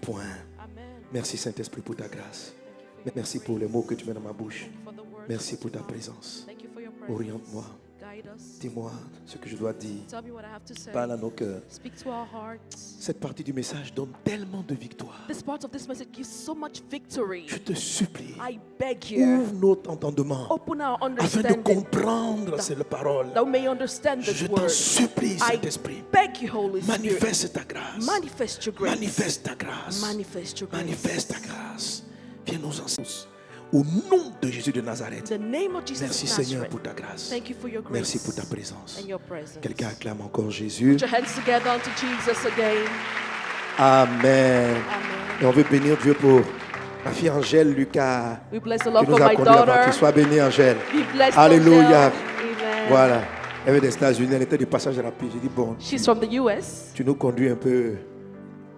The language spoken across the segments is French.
point. Amen. Merci Saint-Esprit pour ta grâce. Merci pour les mots que tu mets dans ma bouche. For the words Merci of pour ta mouth. présence. Thank you for your presence. Oriente-moi. Guide us. Dis-moi ce que je dois dire. Tell me what I have to say. Parle à nos cœurs. Speak to our hearts. Cette partie du message donne tellement de victoire. This part of this message gives so much victory. Je te supplie, I beg you, ouvre notre entendement open our afin de understanding comprendre cette parole. that we may understand this Je t'en word. supplie, I Saint-Esprit. beg you, Holy Spirit, Manifeste ta grâce. manifest your grace. Manifeste ta grâce. Manifest your grace. Manifeste ta grâce. Viens nous enseigner. Au nom de Jésus de Nazareth. In the name of Jesus Merci of Seigneur Nazareth. pour ta grâce. Thank you for your grace. Merci pour ta présence. And your presence. Quelqu'un acclame encore Jésus. Put your hands together unto Jesus again. Amen. Amen. Et on veut bénir Dieu pour ma fille Angèle Lucas. We bless the Qui Lord nous for a my conduit avant. daughter. Qu'il soit béni Angèle. Be blessed, Alléluia. Angel. Amen. Voilà. Elle est des États-Unis, elle était du passage rapide. J'ai dit, bon, She's from the US. tu nous conduis un peu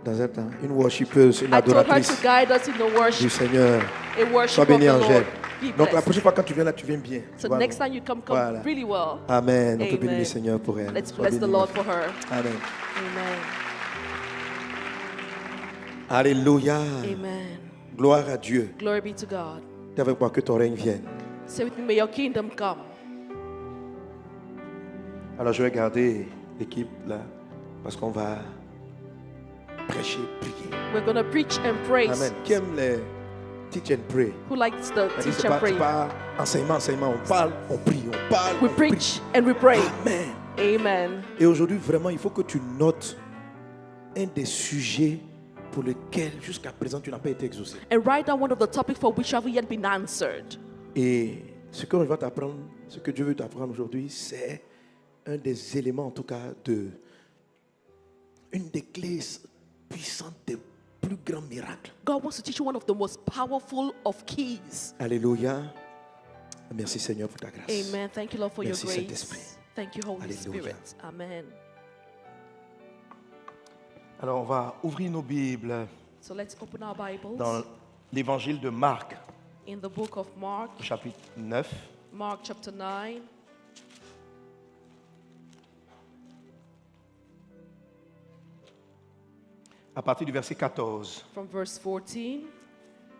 dans un temps. Une worshipeuse, une I told her adoratrice to guide us in the du worship, Seigneur. in worship Sois of the béni Lord. Angèle. Be Donc la blessed. prochaine fois quand tu viens là, tu viens bien. So Tu vois, next non? time you come Voilà. really well. Amen. On peut Amen. bénir le Seigneur pour elle. Let's Sois bless the béni. Lord for her. Amen. Amen. Alléluia. Amen. Gloire à Dieu. Glory be to God. Dis avec moi que ton règne vienne. Say with me, may your kingdom come. Alors je vais garder l'équipe là parce qu'on va prêcher, prier. We're going to preach and praise. Amen. Qui aime les teach and pray? Who likes the C'est-à-dire, teach and pray? c'est pas enseignement. On parle, on prie, on parle. We on prie. preach and we pray. Amen. Amen. Et aujourd'hui, vraiment, il faut que tu notes un des sujets pour lesquels jusqu'à présent tu n'as pas été exaucé. And write down one of the topics for which haven't yet been answered. Et ce que je vais t'apprendre, ce que Dieu veut t'apprendre aujourd'hui, c'est un des éléments, en tout cas, une des clés puissantes des plus grands miracles. God wants to teach you one of the most powerful of keys. Alléluia. Merci Seigneur pour ta grâce. Amen. Thank you, Lord, for Merci, your Saint-Esprit. grace. Thank you, Holy Alléluia. Spirit. Amen. Alors, on va ouvrir nos Bibles So let's open our Bibles dans l'évangile de Marc, in the book of Mark, chapitre 9. Mark chapter 9. À partir du verset 14. From verse 14,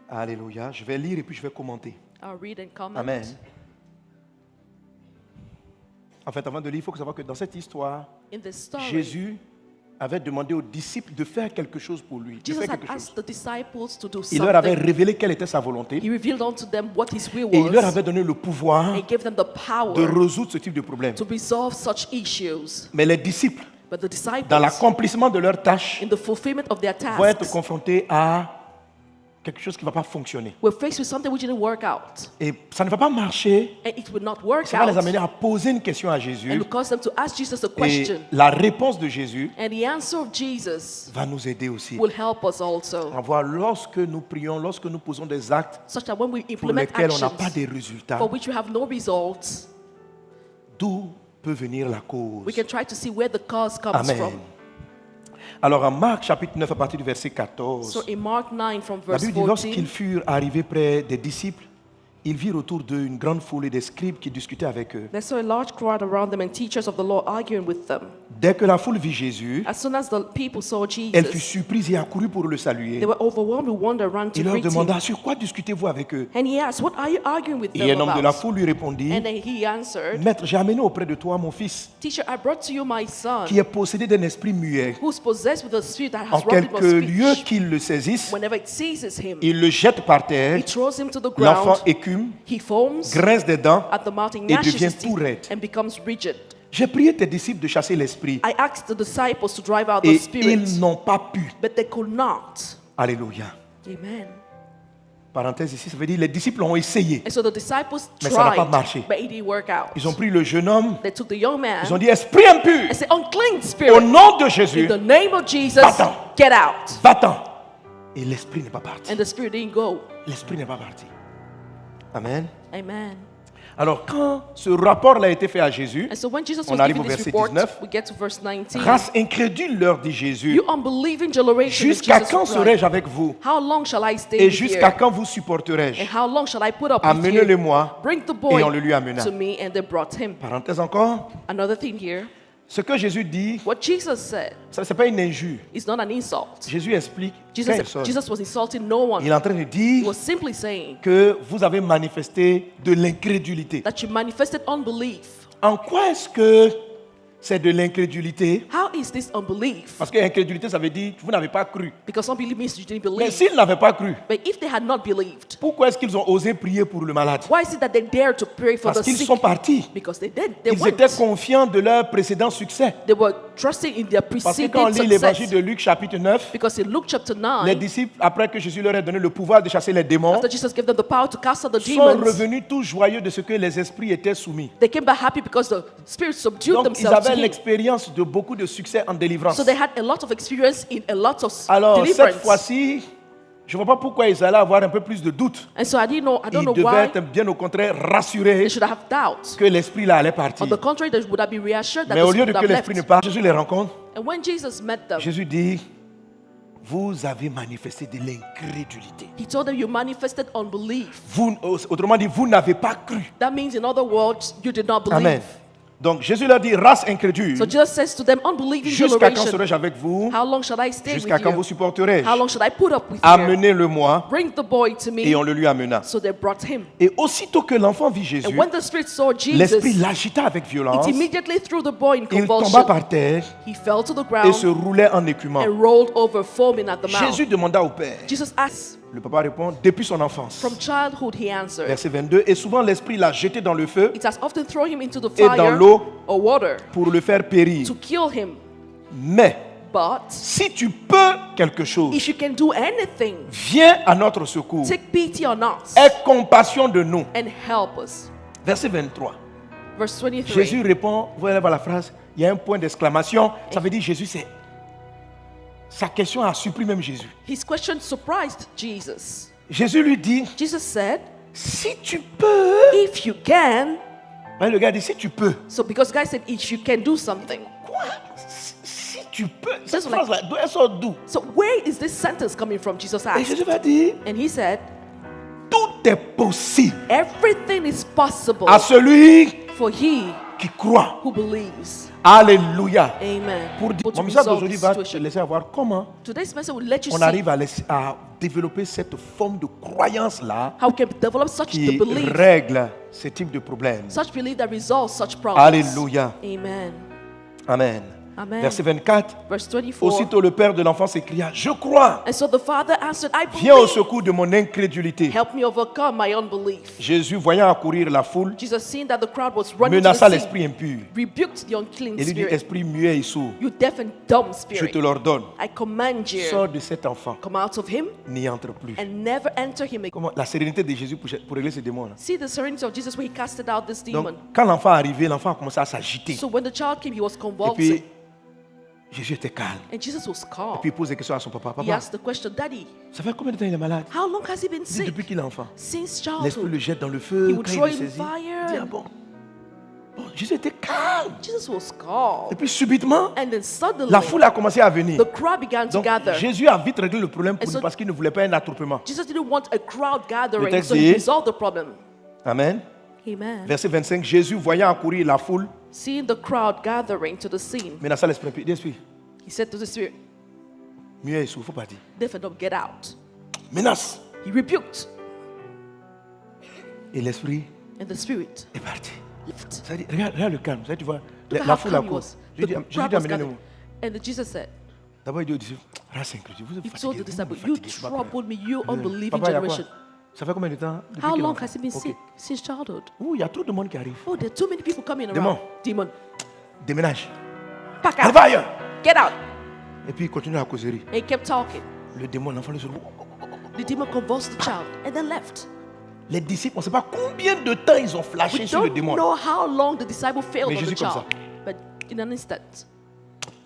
Alléluia. Je vais lire et puis je vais commenter. I'll read and comment. Amen. En fait, avant de lire, il faut savoir que dans cette histoire, In this story, Jésus avait demandé aux disciples de faire quelque chose pour lui. De Jesus faire had quelque chose. asked the disciples to do Il leur avait something. révélé quelle était sa volonté. He revealed unto them what his will Et il leur was. avait donné le pouvoir And gave them the de power résoudre ce type de problème. to resolve such issues. Mais les disciples, But the disciples, dans l'accomplissement de leur tâche, in the fulfillment of their vont être tasks, confrontés à quelque chose qui ne va pas fonctionner. were faced with something which didn't work out. Et ça ne va pas marcher. And it would not work Ça va les out. amener à poser une question à And Jésus. it caused them to ask Jesus a Et question. la réponse de Jésus And the answer of Jesus va nous aider aussi. will help us also. On voit lorsque nous prions, lorsque nous posons des actes Such that when we pour implement lesquels on n'a pas actions de résultats, for which we have no results, d'où peut venir la we cause? can try to see where the cause comes Amen. from. Alors en Marc chapitre 9 à partir du verset 14, So in Mark 9 from la verse Bible dit 14, lorsqu'ils furent arrivés près des disciples, ils virent autour d'eux une grande foule et des scribes qui discutaient avec eux. they saw a large crowd around them and teachers of the law arguing with them. Dès que la foule vit Jésus, As soon as the people saw elle fut Jesus, surprise et accourut pour le saluer. they were overwhelmed with wonder, ran to Il leur greet him. demanda sur quoi discutez-vous avec eux. And he asked, what are you arguing with Et them un homme de la about? foule lui répondit, And then he answered, Maître, j'ai amené auprès de toi mon fils, Teacher, I brought to you my son, qui est possédé d'un esprit muet. who's possessed with a spirit that En has robbed him quelque of lieu speech. qu'il le saisisse, Whenever it seizes him, il le jette par terre, he throws him to the l'enfant ground, écume, he foams grince des dents at the mouth, he et gnashes devient his tout teeth raide. and becomes rigid. J'ai prié tes disciples de chasser l'esprit I asked the disciples to drive out et the spirit, ils n'ont pas pu. but they could not. Alléluia. Amen. Parenthèse ici, ça veut dire les disciples ont essayé. And so the disciples Mais ça n'a pas tried, marché. but it didn't work out. Ils ont pris le jeune homme, They took the young man ils ont dit esprit impur, and said, unclean au spirit, nom de in Jésus, the name of Jesus, Va-t'en. get out. va-t'en. Et l'esprit n'est pas parti. And the spirit didn't go. L'esprit n'est pas parti. Amen. Amen. Alors quand ce rapport-là a été fait à Jésus, And so when Jesus on was arrive giving au this verset report, 19. we get to verse 19. race incrédule leur dit Jésus, You unbelieving generation, jusqu'à Jesus quand replied, serai-je avec vous how long shall I stay et here? jusqu'à quand vous And supporterai-je? how long shall I put up with Amenez-le you? moi. Bring the boy Et on le lui amena. to me, and they brought him. Parenthèse encore, Another thing here. Ce que Jésus dit, What Jesus said ça c'est pas une injure. is not an insult. Jésus explique. quand il sort, Jesus was insulting no one. il est en train de He dire was simply saying que vous avez manifesté de l'incrédulité. that you manifested unbelief. En quoi est-ce que c'est de l'incrédulité? How is this unbelief? Parce que incrédulité, ça veut dire vous n'avez pas cru. Because unbelief means you didn't Mais believe. s'ils n'avaient pas cru, But if they had not believed, pourquoi est-ce qu'ils ont osé prier pour le malade? why is it that they dared to pray for Parce the qu'ils sick? sont partis. Because they did. They Ils étaient went. confiants de leur précédent succès. They were trusting in their Parce que quand on preceding lit l'évangile success. de Luc chapitre 9, Because in Luke chapter les 9, disciples, après que Jésus leur ait donné le pouvoir de chasser les démons, after Jesus gave them the power to cast out the sont demons, revenus tous joyeux de ce que les esprits étaient soumis. they came back happy because the spirits subdued Donc ils themselves to avaient him. l'expérience de beaucoup de succès en délivrance. So they had a lot of experience in a lot of Alors cette deliverance. fois-ci, je ne vois pas pourquoi ils allaient avoir un peu plus de doute. And so I don't Ils know devaient why être bien au contraire rassurés they should have doubts. que l'esprit là allait partir. On the contrary, they would have been reassured that Mais the au lieu de spirit que would have l'esprit ne left. parte, Jésus les rencontre. And when Jesus met them, Jésus dit, vous avez manifesté de l'incrédulité. he told them, you manifested unbelief. Vous, autrement dit, vous n'avez pas cru. That means, in other words, you did not believe. Amen. Donc Jésus leur dit, race incrédule, So Jesus says to them, unbelieving jusqu'à quand generation, serai-je avec vous? how long shall I stay Jusqu'à with quand vous you? supporterai-je? How long should I put up with you? Amenez-le-moi. Bring the boy to me. Et on le lui amena. So they brought him. Et aussitôt que l'enfant vit Jésus, And when the spirit saw l'esprit Jesus, l'agita avec violence. it immediately threw the boy in Il tomba convulsion. par terre He fell to the et ground se roulait en écumant. and rolled over, foaming at the mouth. Jésus demanda au Père. Jesus asked, Le papa répond, depuis son enfance. from childhood, he answered, Verset 22. Et souvent l'esprit l'a jeté dans le feu it has often thrown him into the et dans fire l'eau or water pour le faire périr. to kill him. Mais But si tu peux quelque chose, if you can do anything, viens à notre secours. take pity on us Aie compassion de nous. and help us. Verset 23. Verse 23. Jésus répond, vous allez voir la phrase, il y a un point d'exclamation. Ça veut dire Jésus, c'est... Sa question a surpris même Jésus. His question surprised Jesus. Jésus lui dit, Jesus said, si tu peux... if you can. Ouais, le gars dit, si tu peux. So because guy said, if you can do something. Quoi? Si tu peux. Cette Just like- phrase-là, elle sort d'où? So where is this sentence coming from? Jesus Et asked. Jésus va dire, And he said, tout est possible everything is possible à celui for he qui croit. who believes. Alléluia. Amen. Pour dire, But to mon message resolve d'aujourd'hui this va te situation. laisser voir comment Today's message will let you on see arrive à développer cette forme de croyance-là how we can develop such the qui belief, règle ce type de problème. such belief that resolves such problems. Alléluia. Amen. Amen. Amen. Verset 24. Verse 24. Aussitôt le père de l'enfant s'écria, je crois, And so the father answered, I viens au believe. secours de mon incrédulité. Help me overcome my unbelief. Jésus, voyant accourir la foule, Jesus, seeing that the crowd was running to menaça the sea, l'esprit impur rebuked the unclean et lui dit, spirit. esprit muet et sourd, You deaf and dumb je spirit, te l'ordonne, I command you, sors de cet enfant, come out of him n'y entre plus. and never enter him again. Comment la sérénité de Jésus pour régler ces démons-là. See the serenity of Jesus when he casted out this Donc, demon. quand l'enfant est arrivé, l'enfant a commencé à s'agiter. So when the child came, he was Et convulsing. puis, Jésus était calme. And Jesus was calm. Puis il pose des questions à son papa. He Papa, asked the question, Daddy, ça fait combien de temps il est malade? how long has he been Il dit, sick? depuis qu'il est enfant. Since L'esprit childhood. le jette dans le feu. He would Quand il throw le in saisit, fire. il dit, ah bon. Bon, Jésus était calme. Jesus was calm. Et puis subitement, And then suddenly, la foule a commencé à venir. the crowd began to Donc gather. Jésus a vite réglé le problème pour And nous so- parce qu'il ne voulait pas un attroupement. Jesus didn't want a crowd gathering, texte so he dit- resolved the problem. Amen. Amen. Verset 25, Jésus, voyant accourir la foule, Seeing the crowd gathering to the scene, menaça l'esprit impur. Dis, esprit, he said to the spirit, mieux il faut pas dire. deaf and dumb, get out. Menace. He rebuked, Et l'esprit and the spirit est parti. left. Ça dit, regarde le calme. Ça dit, tu vois, Look at la how foule à calm he cause. was. Jésus The dit crowd dit, was amenez-le gathering. moi. And then Jesus said, D'abord, il dit aux disciples, race incrédule, vous êtes he fatigués. told the vous disciples, me you fatiguez, je sais pas quoi. troubled me, you unbelieving Papa, il y a quoi? generation. Ça fait combien de temps depuis How qu'il est long enfant? has he been Ok. sick? Since childhood. Ouh, il y a trop de monde qui arrive. Oh, there are too many people coming Démon. around. Demon, Déménage. pack Allez, out. va ailleurs. Get out. Et puis il continue la causerie. And he kept talking. Le démon, l'enfant, le sourd. The demon convulsed the child and then left. Les disciples, on ne sait pas combien de temps ils ont flashé We sur le don't démon. know how long the disciple failed Mais on the Jésus comme child. But in an instant,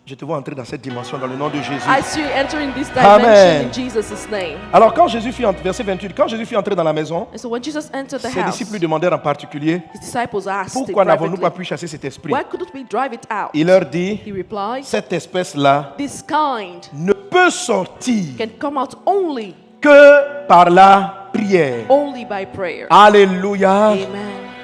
Je te vois entrer dans cette dimension dans le nom de Jésus. I see you entering this Amen. dimension in Jesus' name. Alors quand Jésus fut verset 28, quand Jésus fut entré dans la maison, And so when Jesus entered the ses house, disciples lui demandèrent en particulier, his disciples asked him pourquoi n'avons-nous pas privately, pu chasser cet esprit? why couldn't we drive it out? Il leur dit, He replied, cette espèce-là this kind ne peut sortir can come out only que par la prière. by prayer. Alléluia. Amen.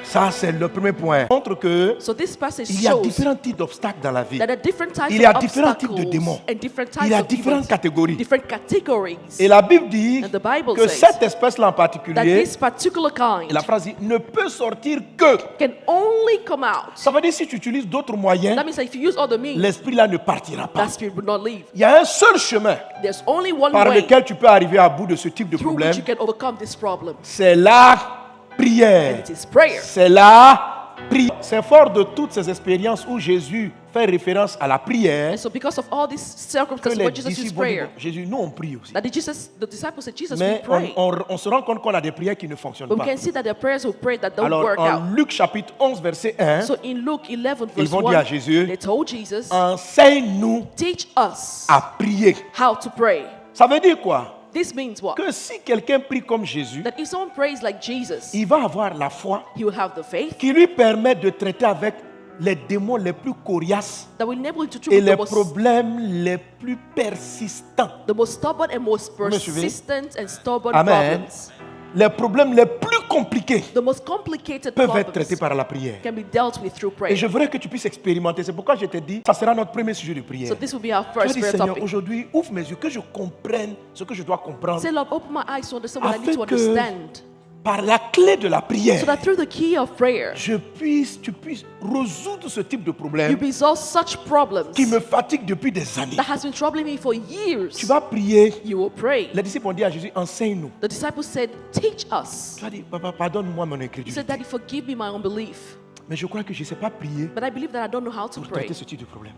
Ça, c'est le premier point. Montre que So this passage il y a shows différents types d'obstacles dans la vie. that there are different types Il y a of différents types de obstacles démons. and different Il y a types of différentes demons, catégories. different categories. Et la Bible dit And the Bible que says cette espèce-là en that particulier, this particular et la kind phrase dit, ne peut sortir que. can only come out. Ça veut dire si tu utilises d'autres moyens, That means that if you use other means, l'esprit-là ne partira pas. that spirit will not leave. Il y a un seul chemin There's only one par way lequel tu peux arriver à bout de ce type de through problème. which you can overcome this problem. C'est la prière. It is prayer. C'est la prière. C'est fort de toutes ces expériences où Jésus fait référence à la prière And so because of all these que circumstances les where Jesus used disciples ont dit, prayer, bon, Jésus, nous on prie aussi. that the disciples said, Jesus, we Mais pray. on se rend compte qu'on a des prières qui ne fonctionnent But we pas. can see that there are prayers we pray that don't Alors, work out. en Luc chapitre 11, verset 1, So in Luke 11, ils verse vont dire à 1, Jésus, they told Jesus, enseigne-nous teach us à prier. how to pray. Ça veut dire quoi? This means what? Que si quelqu'un prie comme Jésus, That if someone prays like Jesus, il va avoir la foi he will have the faith qui lui permet de traiter avec les démons les plus coriaces that will enable him to treat et with les problèmes les plus persistants. the most stubborn and most Vous me suivez? persistent and stubborn Amen. problems. Les problèmes les plus compliqués The most complicated peuvent être traités problems par la prière. can be dealt with through Et prayer. je voudrais que tu puisses expérimenter. C'est pourquoi je t'ai dit, ça sera notre premier sujet de prière. So this will be our Tu vas first dire, prayer Seigneur, topic. aujourd'hui, ouvre mes yeux, que je comprenne ce que je dois comprendre. Say, Lord, open my eyes to understand what I need to Afin que understand. par la clé de la prière, So that through the key of prayer, tu puisses résoudre ce type de you problème resolve such problems qui me fatigue depuis des années. that has been troubling me for years. Tu vas prier. You will pray. Les disciples ont dit à Jésus, enseigne-nous. The disciples said, teach us. Tu vas dire, papa, pardonne-moi mon He incrédulité. said, Daddy, forgive me my unbelief. Mais je crois que je ne sais pas prier But I believe that I don't know how to pour pray traiter ce type de problème.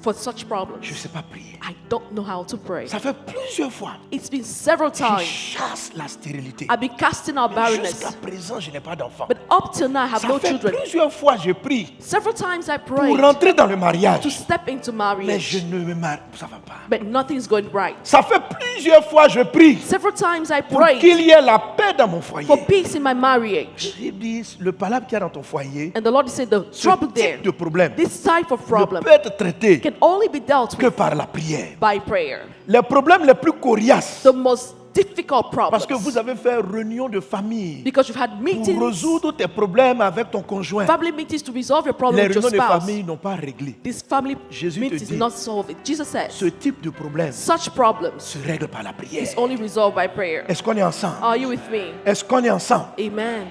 for such problems. Je ne sais pas prier. I don't know how to pray. Ça fait plusieurs fois. It's been several Je times chasse la stérilité. I've been casting out barrenness. Jusqu'à présent, je n'ai pas d'enfant. But up till now, I have Ça no fait children. plusieurs fois je prie Several times I pour prayed rentrer dans le to mariage. step into Mais je marriage, ne me marie. Ça va pas. but nothing's going right. Ça fait plusieurs fois je prie Several times I pour prayed qu'il y ait la paix dans mon foyer. for peace in my marriage. J'ai dit, le palabre qu'il y a dans ton foyer, And the Lord said, the ce trouble there, type de problème this type of ne problem peut être traité can only be dealt que with par la prière. by prayer. Les problèmes les plus coriaces, The most difficult parce que vous problems, avez fait réunion de famille because you've had pour meetings, résoudre tes problèmes avec ton conjoint. family meetings to resolve your problem Les with your réunions de spouse. famille n'ont pas réglé. This family Jésus te meetings dit, did not solve it. Jesus says, Ce type de problème such problems se règle par la prière. is only resolved by prayer. Est-ce qu'on est ensemble? Are you with me? Est-ce qu'on est ensemble? Amen.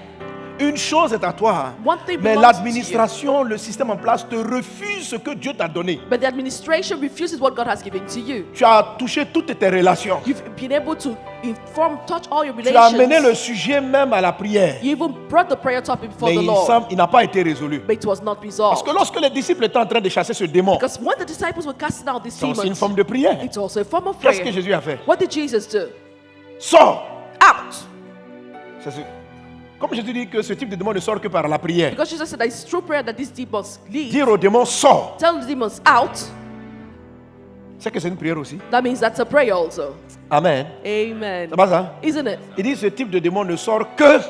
Une chose est à toi, One thing mais belongs l'administration, le système en place te refuse ce que Dieu t'a donné. But the administration refuses what God has given to you. Tu as touché toutes tes relations. You've been able to touch all your Tu as amené le relations. sujet même à la prière. You even brought the prayer topic before Mais the Lord, il n'a pas été résolu. but it was not Parce resolved. que lorsque les disciples étaient en train de chasser ce démon, Because when the disciples were casting out these c'est aussi une demons, forme de prière. it's also a form of Qu'est-ce que prayer. Jésus a fait? What did Jesus do? Sors! Out. Comme Jésus dit que ce type de démon ne sort que par la prière. Because Jesus said that it's through prayer that these demons leave. Dire au démon, sors! Tell the demons out. C'est que c'est une prière aussi. That means that's a prayer also. Amen. Amen. C'est pas ça? Isn't it? Il dit ce type de démon ne sort que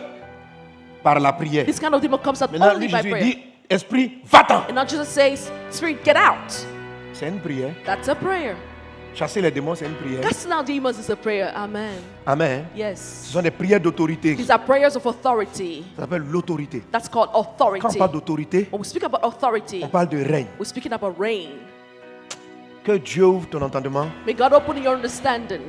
par la prière. This kind of demon comes out Maintenant, only lui, by Jésus prayer. dit, esprit, va-t'en. And now Jesus says, Spirit, get out. C'est une prière. That's a prayer. Chasser les démons, c'est une prière. Casting out demons is a prayer. Amen. Amen. Yes. Ce sont des prières d'autorité. These are prayers of authority. Ça s'appelle l'autorité. That's called Quand on authority. parle d'autorité, When we speak about authority, on parle de règne. we're speaking about reign. Que Dieu ouvre ton entendement May God open your understanding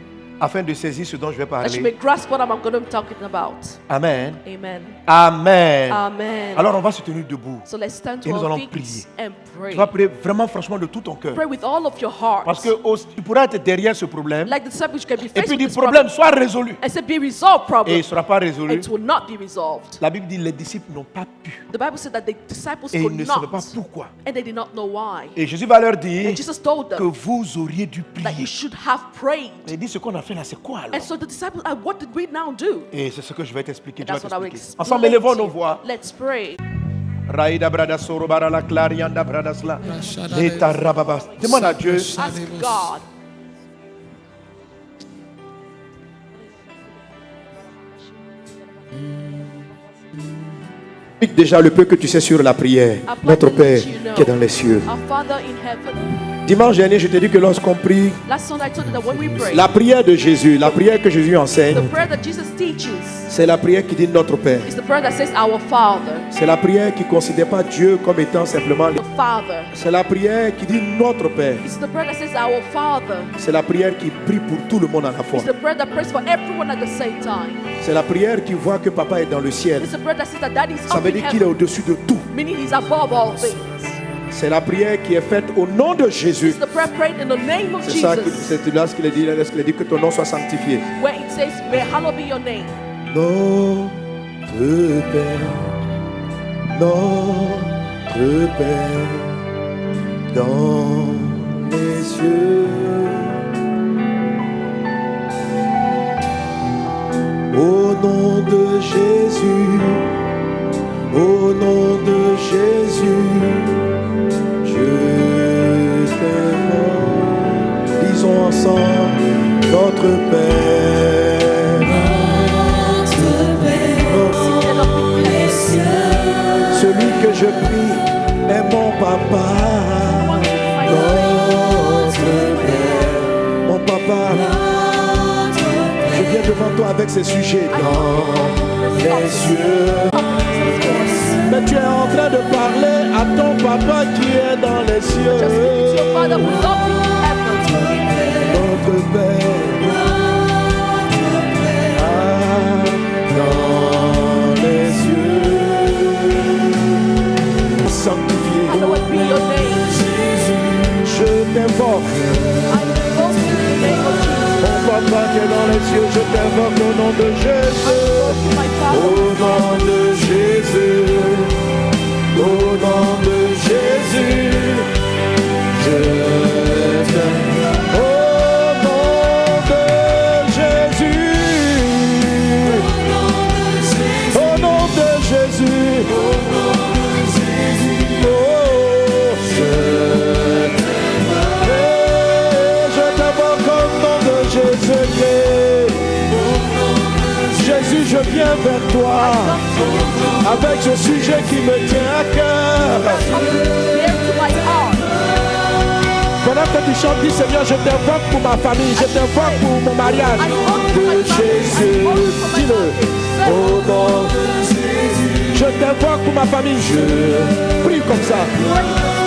afin de saisir ce dont je vais that you may parler. grasp what I'm going to be talking about. Amen. Amen. Amen. Amen. Alors on va se tenir debout. So let's stand Et to nous our allons feet prier. and pray. Tu vas prier vraiment franchement de tout ton cœur. Pray with all of your heart. Parce que tu pourras être derrière ce problème Like the disciples you can be et faced puis with dire this problème problem soit résolu. and say be resolved Et problem. il ne sera pas résolu. It will not be resolved. La Bible dit les disciples n'ont pas pu. The Bible said that the disciples Et ils could ne savaient pas not, pourquoi. and they did not know why. Et Jésus va leur dire And Jesus told que them vous auriez dû that you prier. should have prayed. Et il dit ce qu'on a fait là, c'est quoi alors? And so the disciples, what did we now do? Et c'est ce que je vais t'expliquer. And Tu vas that's what I will t'expliquer. explain Ensemble, élevons to nos you. voix. Let's pray. Raïda brada soro bara la clarianda brada sla. Leta rababa. Demande à Dieu. Ask God. Explique déjà le peu que tu sais sur la prière. Notre Père qui est dans les cieux. Our Father in heaven. Dimanche dernier, je t'ai dit que lorsqu'on prie, Last Sunday I told you that when we pray, la prière de Jésus, la prière que Jésus enseigne, the prayer that Jesus teaches c'est la prière qui dit Notre Père. is the prayer that says our Father. C'est la prière qui ne considère pas Dieu comme étant simplement... the Father. C'est la prière qui dit notre Père. It's the prayer that says our Father. C'est la prière qui prie pour tout le monde à la fois. It's the prayer that prays for everyone at the same time. C'est la prière qui voit que papa est dans le ciel. It's the prayer that says that Daddy is Ça up veut in dire qu'il est heaven, au-dessus de tout. meaning He's above all things. C'est la prière qui est faite au nom de Jésus. It's the prayer prayed in the name of C'est ça, Jesus, c'est là ce qu'il a dit, que ton nom soit sanctifié. where it says, "May hallowed be your name." Notre Père, notre Père, dans les cieux, au nom de Jésus, au nom de Jésus, je t'aime. Disons ensemble, notre Père. Celui que je prie est mon papa, notre Père, mon papa. Je viens devant toi avec ces sujets dans les cieux. Mais tu es en train de parler à ton papa qui est dans les cieux. Just speak to your Father who's up in heaven. Notre Père, dans les cieux. Sanctifié. Hallowed be your name. Je t'invoque. I invoke you in the name of Jesus. Mon papa qui est dans les cieux, je t'invoque au nom de Jésus. My Au Father, nom de Jésus. Au nom de Jésus. Je t'invoque. Au nom de Jésus. Au nom de Jésus. Jésus, je viens vers toi avec ce sujet qui me tient à cœur. near to my heart. Pendant que tu chantes, dis Seigneur, je t'invoque pour ma famille, je t'invoque pour mon mariage. I invoke for my De family. I Jésus, invoke for my dis-le. marriage. Au nom de Jésus, je t'invoque pour ma famille. Je prie comme ça.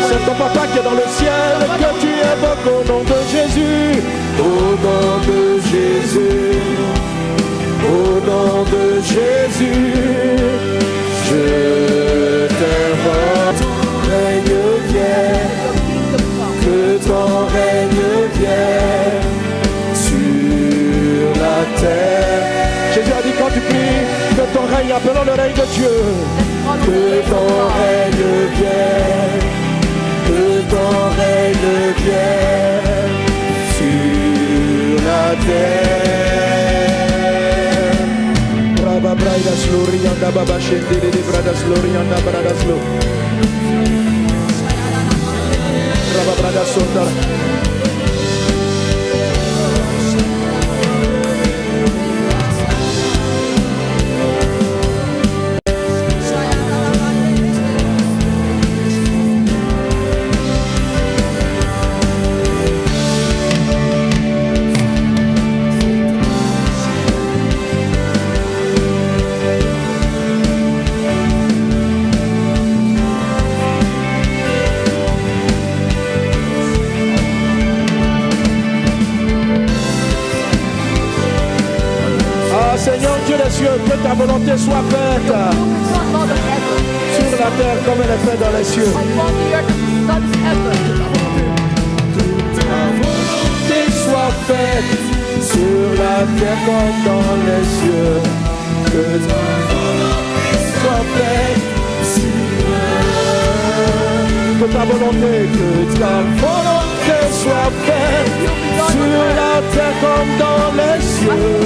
C'est ton papa qui est dans le ciel que tu invoques au nom de Jésus. Au nom de Jésus. Au nom de Jésus, je t'invoque. Ton règne vienne, que ton règne vienne sur la terre. Jésus a dit quand tu pries, que ton règne, appelons le règne de Dieu. Que ton règne vienne, que ton règne vienne sur la terre. Bradas Lorianda Baba Shendere de Bradas Lorianda Bradas Lo Raba Bradas Sondara. Seigneur Dieu des cieux, que ta volonté soit faite Lord of heaven, sur la terre comme elle est faite dans les cieux. upon the earth as the sun is heaven. Ta volonté soit faite sur la terre comme dans les cieux. Que ta volonté soit faite sur que ta volonté soit faite sur la terre comme dans les cieux.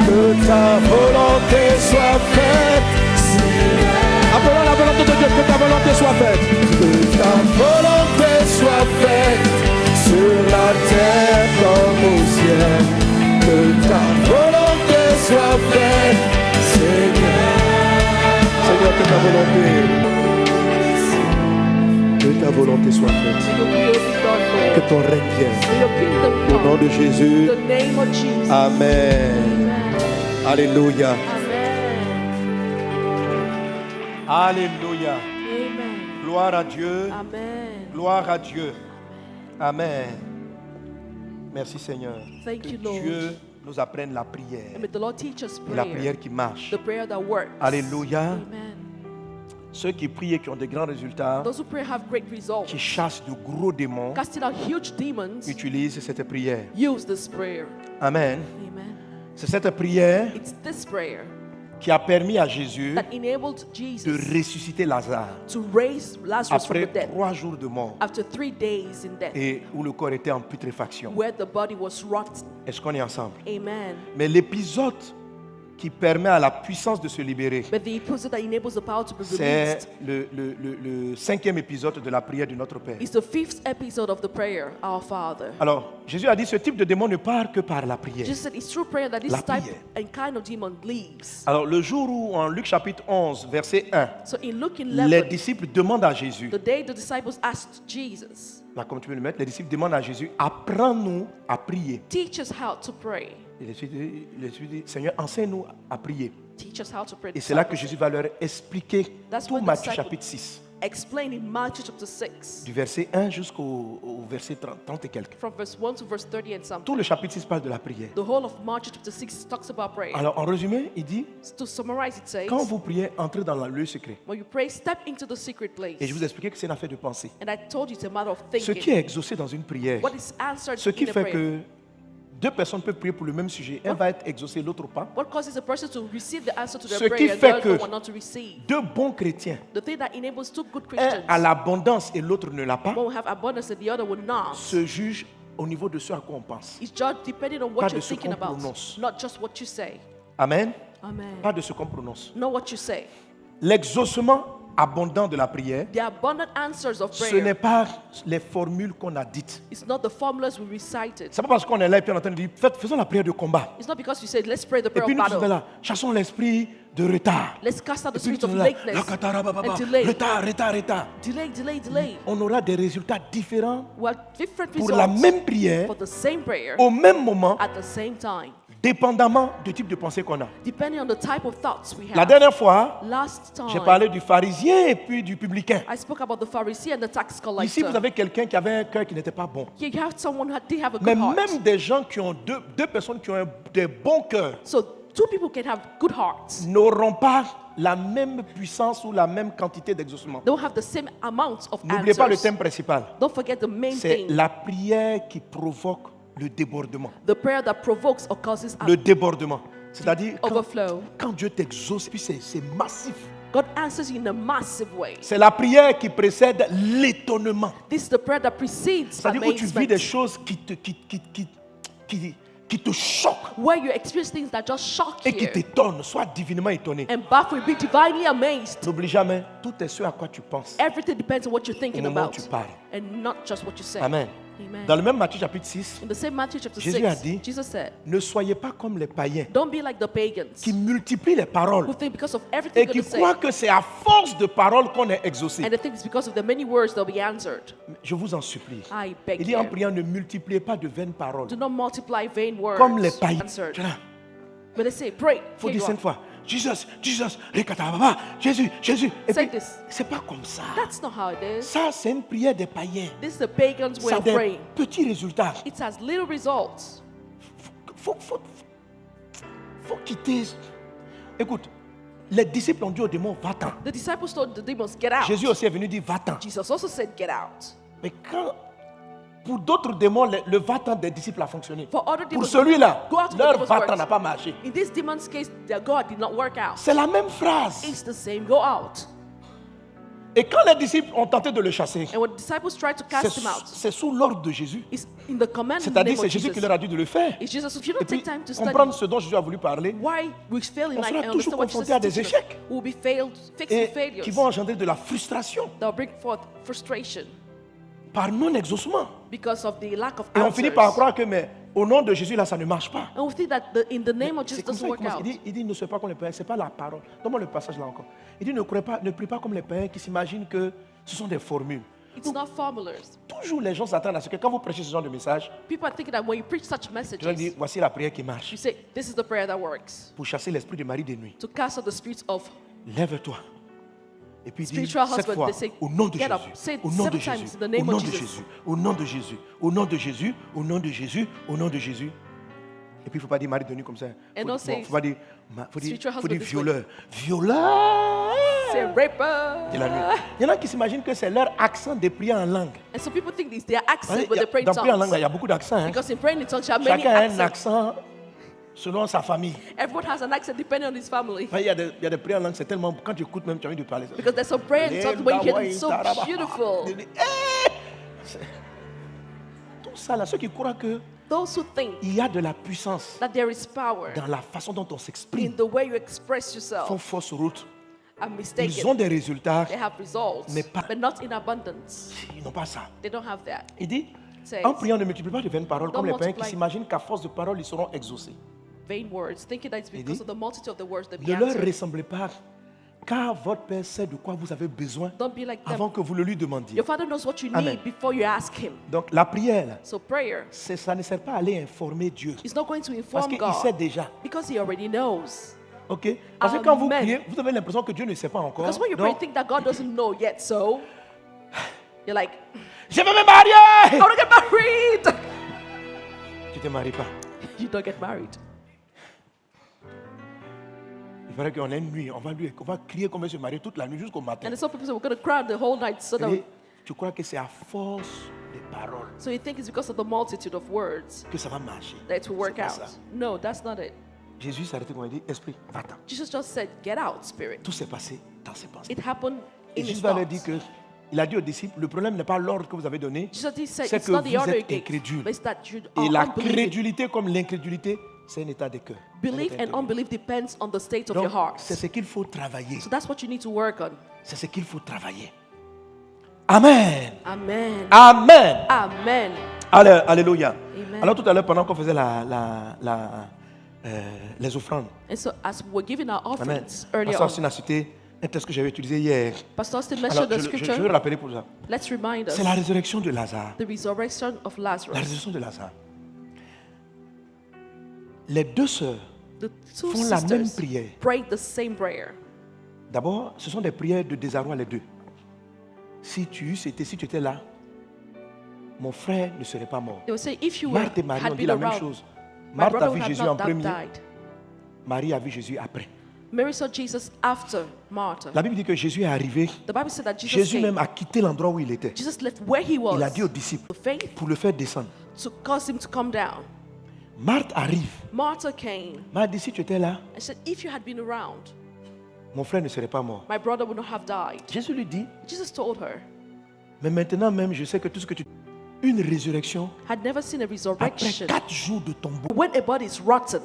Que ta volonté soit faite. Appelons la volonté de Dieu, que ta volonté soit faite. Que ta volonté soit faite sur la terre comme au ciel. Que ta volonté soit faite, Seigneur. Seigneur, que ta volonté. Que ta volonté soit faite. May your will be done, Lord. Que ton règne vienne. May your kingdom Au nom come. de Jésus. In the name of Jesus. Amen. Amen. Alléluia. Amen. Alléluia. Amen. Gloire à Dieu. Amen. Gloire à Dieu. Amen. Merci Seigneur. Thank Que you, Lord. Dieu nous apprenne la prière. And may the Lord teach us Et la prayer. prière qui marche. The prayer that works. Alléluia. Amen. Ceux qui prient et qui ont de grands résultats, Those who pray have great results. qui chassent de gros démons, Casting out huge demons, utilisent cette prière. use this prayer. Amen. Amen. C'est cette prière It's this prayer qui a permis à Jésus that enabled de Jesus ressusciter Lazare to raise Lazarus from après the dead 3 jours de mort after 3 days in death, et où le corps était en putréfaction. where the body was rotten. Est-ce qu'on est ensemble? Amen. Mais l'épisode qui permet à la puissance de se libérer, But the episode that enables the power to be c'est released le 5e épisode de la prière de notre Père. is the 5th episode of the prayer, Our Father. Alors, Jésus a dit, ce type de démon ne part que par la prière. Jesus said it's through prayer that this La type prière. and kind of demon leaves. Alors, le jour où, en Luc chapitre 11, verset 1, So in Luke les 11, disciples demandent à Jésus, the day the disciples asked Jesus, là, comme tu peux le mettre, les disciples demandent à Jésus, apprends-nous à prier. teach us how to pray. Et les disciples disent, Seigneur, enseigne-nous à prier. Teach us how to pray. Et c'est là que disciples Jésus va leur expliquer That's tout what the Matthieu disciples- chapitre 6, explain in Matthew chapter 6, du verset 1 jusqu'au verset 30 et quelques. from verse 1 to verse 30 and something. Tout le chapitre 6 parle de la prière. The whole of Matthew chapter 6 talks about prayer. Alors, en résumé, il dit, To summarize, it says, quand vous priez, entrez dans le lieu secret. when you pray, step into the secret place. Et je vous ai expliqué que c'est une affaire de pensée. And I told you it's a matter of Ce qui thinking. est exaucé dans une prière, What is answered ce qui in a fait prayer. que deux personnes peuvent prier pour le même sujet, un va être exaucé, l'autre pas. What causes a person to receive the answer to their Ce qui prayer and fait the other que one not to receive? Deux bons chrétiens, The thing that enables two good un Christians, a l'abondance et l'autre ne l'a pas, one will have abundance and the other will not. se jugent au niveau de ce à quoi on pense. It's judged depending on Pas what de you're ce thinking qu'on about, prononce. not just what you say. Amen. Amen. Pas de ce qu'on prononce. Know what you say. L'exaucement abondant de la prière, The abundant answers of ce n'est prayer. pas les formules qu'on a dites. It's not the formulas we recited. C'est pas parce qu'on est là et puis on est en train de dire, faisons la prière de combat. It's not because you said, let's pray the Et prayer puis of nous sommes battle. là, chassons l'esprit de retard. Let's cast out the Et puis spirit of nous sommes là, lateness lakatarababa, and delay. retard. Delay. On aura des résultats différents Well, different pour la results même prière, for the same prayer au même moment, at the same time, dépendamment du type de pensée qu'on a. depending on the type of thoughts we La have. dernière fois, Last j'ai time, parlé du pharisien et puis du publicain. I spoke about the Pharisee and the tax collector. Ici, vous avez quelqu'un qui avait un cœur qui n'était pas bon. Here you have someone who did have a Mais good heart. même des gens qui ont deux personnes qui ont des bons cœurs So two people can have good hearts. n'auront pas la même puissance ou la même quantité d'exaucement. They don't have the same amount of N'oubliez pas le answers. thème principal. Don't forget the main C'est thing. la prière qui provoque le débordement. The prayer that provokes or causes Le débordement. C'est-à-dire overflow. quand Dieu t'exauce, puis c'est massif. God answers you in a massive way. C'est la prière qui précède l'étonnement. This is the prayer that precedes C'est-à-dire où tu vis des amazement, choses qui te choquent where you experience things that just shock et qui you t'étonnent. Sois divinement étonné. and baffle, be divinely amazed. N'oublie jamais, tout est ce à quoi tu penses. Everything depends on what you're Au thinking moment où about tu parles. and not just what you say. Amen. Amen. Dans le même Matthieu chapitre 6, In the same Matthew chapter Jésus a 6, dit, Jesus said, ne soyez pas comme les païens don't be like the pagans qui multiplient les paroles who think because of et everything qui they say croient que c'est à force de paroles qu'on est exaucé. and they think it's because of the many words they'll be answered. Je vous en supplie. I beg Il dit en you, priant, ne multipliez pas de vaines paroles do not multiply vain words comme les païens. answered. Tu vois, But they say, pray. faut Here dire you 5 are. fois, Jesus, rekatababa, Jésus. Et Say puis, this. c'est pas comme ça. That's not how it is. Ça, c'est une prière des païens. This is the pagan's way Ça a of des praying. petits résultats. It has little results. Faut quitter. Écoute, les disciples ont dit aux démons, va-t'en. The disciples told the demons, get out. Jésus aussi est venu dire, va-t'en. Jesus also said, get out. Mais pour d'autres démons, le va-t'en des disciples a fonctionné. For other Pour demons, celui-là, go out to the leur demon's va-t'en words. n'a pas marché. In this demon's case, their God did not work out. C'est la même phrase. It's the same, go out. Et quand les disciples ont tenté de le chasser, And when the disciples tried to cast him out, c'est sous l'ordre de Jésus. it's in the command in the C'est-à-dire name c'est of Jésus qui Jesus. leur a dit de le faire. It's Jesus. If you Et don't puis, take time to comprendre study ce dont Jésus a voulu parler why we fail in on life sera and toujours understand what Jesus confronté à des is teaching us, échecs. we'll be fixing et failures qui vont engendrer de la frustration that will bring forth frustration par non-exaucement. because of the lack of Et on finit par answers. croire que mais au nom de Jésus là ça ne marche pas. And we think that in the name of C'est Jesus comme ça doesn't qu'il work commence. out. Il dit ne soyez pas comme les païens, c'est pas la parole. Donne-moi le passage là encore. Il dit ne prie pas comme les païens qui s'imaginent que ce sont des formules. It's not formulas. Toujours les gens s'attendent à ce que quand vous prêchez ce genre de message, People are thinking that when you preach such je leur dis messages, voici la prière qui marche you say, this is the prayer that works pour chasser l'esprit de mari de nuit. to cast out the spirits of Lève-toi. Et puis il dit spiritual 7 husband, fois, they say, au nom de get up. Jésus, Say it au nom de 7 times Jésus, in the au name nom of de Jesus. Jésus, au nom de Jésus, au nom de Jésus, au nom de Jésus, au nom de Jésus. Et puis il ne faut pas dire mari de nuit comme ça. Il And don't say faut pas dire, spiritual faut dire husband this way. violeur. Violeur Say raper. de la nuit. Il y en a qui s'imaginent que c'est leur accent de prier en langue. And so people think it's their accent Dans when they pray in prier en langue, tongues. il y a beaucoup d'accents. Hein. Because in praying in tongues, you have many Chacun a un accents. accent selon sa famille. Everyone has an accent depending on his family. Enfin, il y a des prières en langue, c'est tellement... Quand tu écoutes même, tu as envie de parler. Because there's some prayer in tongues when you hear them, it's so beautiful. Tout ça, là, ceux qui croient qu'il Those who think y a de la puissance that there is power dans la façon dont on in s'exprime the way you express font yourself fausse route. are Ils ont mistaken. des résultats, They have results, mais pas- but not in abundance. ils n'ont pas ça. They don't have that. Il dit, Says, en priant, ne multiplie pas de vaines paroles comme les païens qui multiply. s'imaginent qu'à force de paroles, ils seront exaucés. Vain words, thinking that it's because dit, of the multitude of the words that be Ne leur answered. ressemblez pas, car votre Père sait de quoi vous avez besoin Don't be like them. avant que vous le lui demandiez. Your Father knows what you Amen. need before you ask Him. Donc la prière, là, So prayer ça ne sert pas à aller informer Dieu. is not going to Parce inform qu'il sait God déjà. because He already knows. Ok? Parce que quand vous Amen. priez, vous avez l'impression que Dieu ne sait pas encore. Because when you pray, you Donc, think that God doesn't know yet. So you're like, je veux me marier! I want to get married. Tu ne te maries pas. You don't get married. Il faudrait qu'on ait une nuit. On va crier comment se marier toute la nuit jusqu'au matin. And then some people say we're going to cry the whole night. So, Et tu crois que c'est à force de paroles so you think it's because of the multitude of words que ça va marcher. that it will work C'est pas out. ça. No, that's not it. Jésus s'est arrêté quand il dit, Esprit, va-t'en. Jesus just said, get out, spirit. Tout s'est passé dans ses pensées. It happened Et in his Jésus va leur dire thoughts. que, il a dit aux disciples, le problème n'est pas l'ordre que vous avez donné, Jesus said, c'est it's que not the vous order you êtes gave, incrédules. but it's that you Et are la unbelieving. crédulité comme l'incrédulité, c'est un état de cœur. Belief Un état and intérieur. unbelief depends on the state of Donc, your heart. c'est ce qu'il faut travailler. So that's what you need to work on. C'est ce qu'il faut travailler. Amen. Amen. Amen. Amen. Alléluia. Amen. Alors tout à l'heure, pendant qu'on faisait les offrandes, And so as we're giving our Amen. offerings earlier Pasteur on, Austin a cité un texte que j'avais utilisé hier. Pastor Austin Alors, mentioned the je scripture. vais rappeler pour ça. Let's remind us C'est la résurrection de Lazare. the resurrection of La Lazarus. résurrection de Lazare. Les deux sœurs, The two font la même sisters prière. prayed the same prayer. d'abord, ce sont des prières de désarroi les deux. Si tu étais là, mon frère ne serait pas mort. They would say, if you Marthe et Marie ont had dit been la même around, chose. my Marthe a brother vu would have Jésus en not premier, died. Marie a vu Jésus après. Mary saw Jesus after Martha. La Bible dit que Jésus est arrivé. The Bible said that Jesus Jésus came. même a quitté l'endroit où il était. Jesus left where he was Il a dit aux disciples to faith pour le faire descendre. to cause him to come down. Marthe arrive. Martha came Marthe dit, si tu étais là, and said, if you had been around, mon frère ne serait pas mort. my brother would not have died. Jésus lui dit, Jesus told her, mais maintenant même, je sais que tout ce que tu... Une résurrection, had never seen a après resurrection 4 jours de tombeau. when a body is rotten.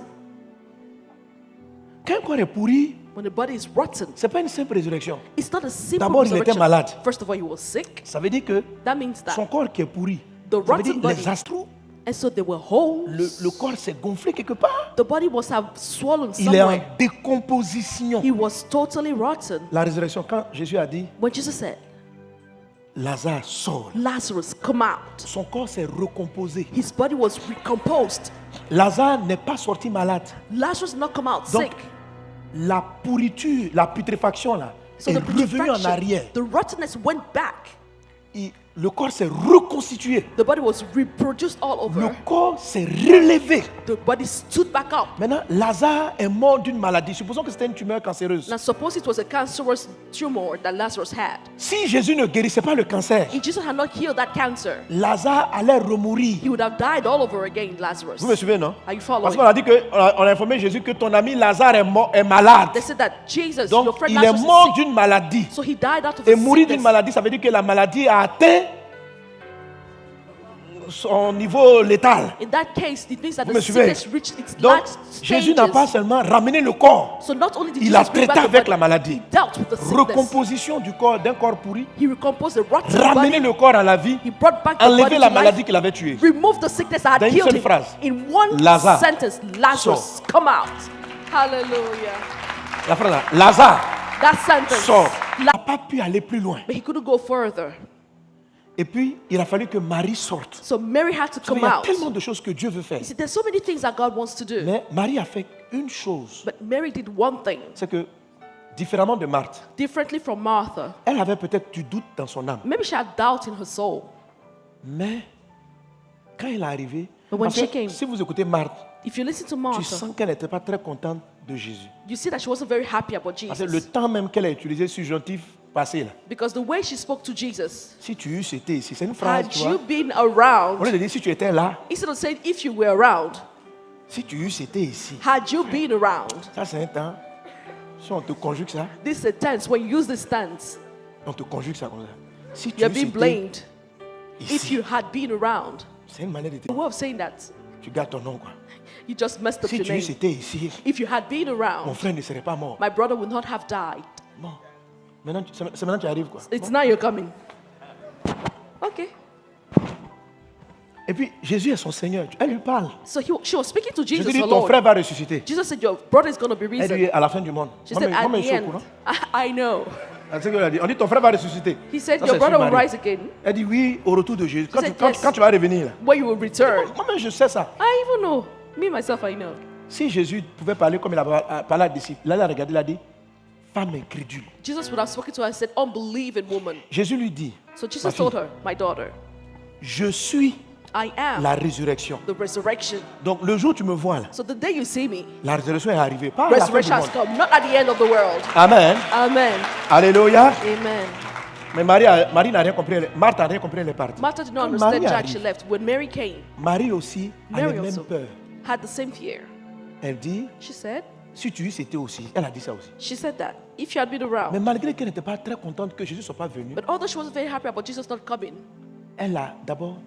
Quand un corps est pourri, When a body is rotten, ce n'est pas une simple résurrection. it's not a simple D'abord, il était resurrection. malade. First of all, he was sick. Ça veut dire que That means that son corps qui est pourri, the ça veut dire rotten body, les astraux, and so they were holes. le corps s'est gonflé quelque part. The body must have swollen Il est en somewhere. décomposition. He was totally rotten. La résurrection, quand Jésus a dit, When Jesus said, Lazare sort, Lazarus, come out, son corps s'est recomposé. his body was recomposed. Lazare n'est pas sorti malade. Lazarus did not come out Donc, sick. la pourriture, la putréfaction là, So est the revenue en putrefaction, arrière. the rottenness went back. Le corps s'est reconstitué. The body was reproduced all Le over. corps s'est relevé. The body stood back up. Maintenant, Lazare est mort d'une maladie. Supposons que c'était une tumeur cancéreuse. Now suppose it was a cancerous tumor that Lazarus had. Si Jésus ne guérissait pas le cancer, If Jesus had not healed that cancer, Lazare allait remourir. he would have died all over again, Lazarus. Vous me suivez, non? Are you Parce following? qu'on a dit que, on a informé Jésus que ton ami Lazare est, mort, est malade. They said that Jesus, Donc, your friend il est Lazarus mort is sick. d'une maladie. So he died out of Et a mourir d'une sickness. maladie, ça veut dire que la maladie a atteint son niveau létal. In that case, it means that Vous the me suivez? sickness reached its Donc, last Jésus n'a pas stages. seulement ramené le corps, So not only did il a Jesus bring traité back the avec body, la maladie. he dealt with the sickness. Recomposition du corps, d'un corps pourri, He recomposed the rotten ramener body. le corps à la vie, He brought back the enlever body la to maladie life. qu'il avait tuée. Remove the sickness that Dans had une killed seule him. phrase. In one Lazare, sentence, Lazarus, sort. come out. Hallelujah. La phrase là, Lazare That sentence. sort. Il La- n'a pas pu aller plus loin. but he couldn't go further. Et puis, il a fallu que Marie sorte. So Mary had to Il come y a out. tellement de choses que Dieu veut faire. You see, there's so many things that God wants to do. Mais Marie a fait une chose. But Mary did one thing. C'est que différemment de Marthe, differently from Martha. elle avait peut-être du doute dans son âme. Maybe she had doubt in her soul. Mais quand elle est arrivée, But when parce que she came- si vous écoutez Marthe, If you listen to tu Martha, sens qu'elle n'était pas très contente de Jésus. you see that she wasn't very happy about Parce que le Jesus. temps même qu'elle a utilisé subjonctif passé là. Because the way she spoke to Jesus, Si tu eusse été ici, c'est une phrase, had tu you vois. been Au around, lieu de dire si tu étais là, instead of saying if you were around, si tu eusse été ici, had you been around, ça c'est un temps. Si on te conjugue ça, this is a tense. When you use this tense, on te conjugue ça comme ça. Si tu you're eusse being été blamed. If ici, you had been around, c'est une manière de the dire, way of saying that, tu gardes ton nom quoi. you just messed up Si your tu eusse name. été ici, If you had been mon around, frère ne serait pas mort. my brother would not have died. Bon. Maintenant, c'est maintenant que tu arrives quoi. It's now you're coming. Okay. Et puis Jésus est son Seigneur. Elle lui parle. So she was speaking to Jésus Jesus, dit her ton Lord. frère va ressusciter. Jesus said, your brother is going to be Elle dit risen. à la fin du monde. She said, at Comment the je suis au end, courant? I know. C'est ce qu'elle a dit. On dit ton frère va ressusciter. He said, Ça, your c'est brother sur will Marie. rise again Elle dit oui au retour de Jésus. Quand, said, quand- yes. quand tu vas revenir là. when you will return. Moi-même je sais ça. I even know. Me, myself, I know. Si Jésus pouvait parler comme il a parlé à disciples, là il a regardé, il a dit femme incrédule. Jesus would have spoken to her and said, unbelieving woman. Jésus lui dit So ma Jesus fille, told her, my daughter, je suis I am la résurrection. the resurrection. Donc le jour où tu me vois là, So the day you see me, la résurrection est arrivée. Pas à la fin du resurrection has monde. come, not at the end of the world. Amen. Amen. Alléluia. Amen. Mais Marie n'a rien compris. Marthe n'a rien compris, elle est partie. Martha did not Quand understand Marie Jack. arrive, She left. When Mary came, Marie aussi Mary avait même also peur. had the same fear. Elle dit, She said, si tu eusse été aussi, elle a dit ça aussi. she said that if you had been Mais around, malgré qu'elle n'était pas très contente que Jésus ne soit pas venu, but although she wasn't very happy about Jesus not coming, elle a d'abord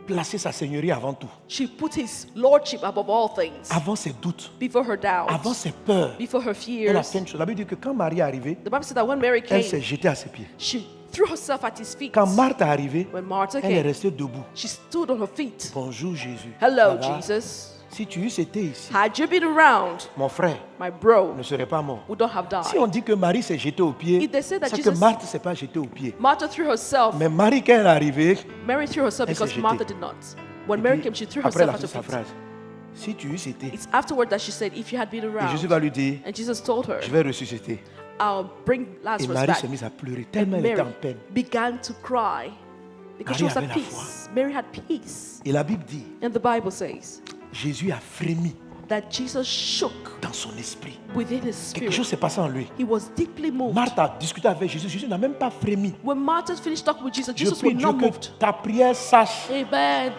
placé sa seigneurie avant tout. she put his lordship above all things, Avant ses doutes, before her avant doubts, ses peurs. before her Elle a fears. fait une chose. La Bible dit que quand Marie est arrivée, The Bible said that when Mary elle s'est came, jetée à ses pieds. she threw herself at his feet. Quand Marthe est arrivée, When Martha elle est came, restée debout. she stood on her feet. Bonjour Jésus. Hello, Ça va? Jesus. Si tu eusse été ici, Had you been around, mon frère my bro ne serait pas mort. would not have died. Si on dit que Marie s'est jetée aux pieds, If they say that c'est que Jesus- Marthe ne s'est pas jetée aux pieds. Martha threw herself. Mais Marie, quand elle est arrivée, Mary threw herself Elle s'est because jetée. Martha did not. When Mary puis, came, she threw après elle herself a at fait her sa feet. phrase. Si tu eusse été, It's afterward that she said, if you had been et Jésus around, va lui dire, and Jesus told her, je vais ressusciter. I'll bring Et Lazarus Marie back. s'est mise à pleurer And tellement elle était Mary en peine. began to cry because she Marie was at avait la peace. Mary had peace. Et la Bible dit, And the Bible says Jésus a frémi that Jesus shook dans son esprit. within his Quelque spirit. chose s'est passé en lui. He was deeply moved. Marthe a discuté avec Jésus. Jésus n'a même pas frémi. When Martha finished talking with Jesus, Je Jesus prie was Dieu not que moved. ta prière sache Amen.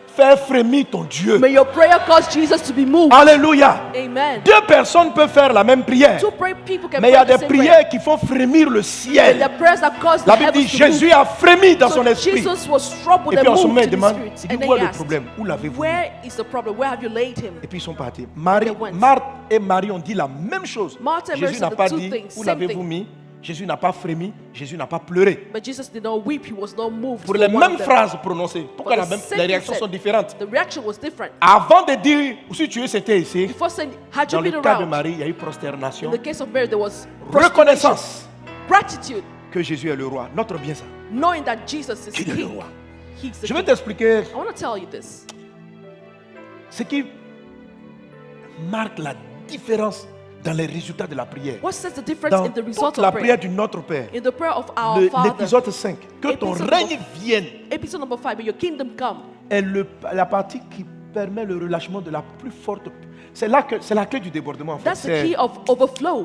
faire frémir ton Dieu. May your prayer cause Jesus to be moved. Alléluia. Amen. Deux personnes peuvent faire la même prière. Two people can Mais il y a pray des the same prayer. prières qui font frémir le And ciel. the prayers that cause the La Bible dit heavens to move. Jésus a frémi dans So son esprit. Jesus was troubled Et and puis en ce moment, moved il in his demande, spirit. il dit, And then où he est le asked, problème? Où l'avez-vous mis? where is the problem? Where have you laid him? Et puis ils sont partis. they went. Marthe et Marie ont dit la même chose. Martha and Mary Jésus said n'a pas the two dit, things, où same l'avez-vous thing. mis? Jésus n'a pas frémi, Jésus n'a pas pleuré. But Jesus did not weep. He was not moved. Pour for les one mêmes of them. phrases prononcées. Pourquoi But the les same thing réactions said. sont différentes? The reaction was different. Avant de dire, si tu étais ici, Before saying, had you dans le been cas de around? Marie, il y a eu In prosternation, the case of Mary, there was reconnaissance gratitude, que Jésus est le roi. Notre bien ça. knowing that Jesus is Qu'il est le King. roi. He's the Je vais King. t'expliquer I want to tell you this. ce qui marque la différence dans les résultats de la prière. What sets the difference Dans in the toute results la of prière prayer? du Notre Père. In the prayer of our Father. L'épisode 5. Que ton Épisode règne number- vienne Episode number 5, may your kingdom come. est la partie qui permet le relâchement de la plus forte. C'est là que c'est la clé du débordement en fait. That's the C'est- key of overflow.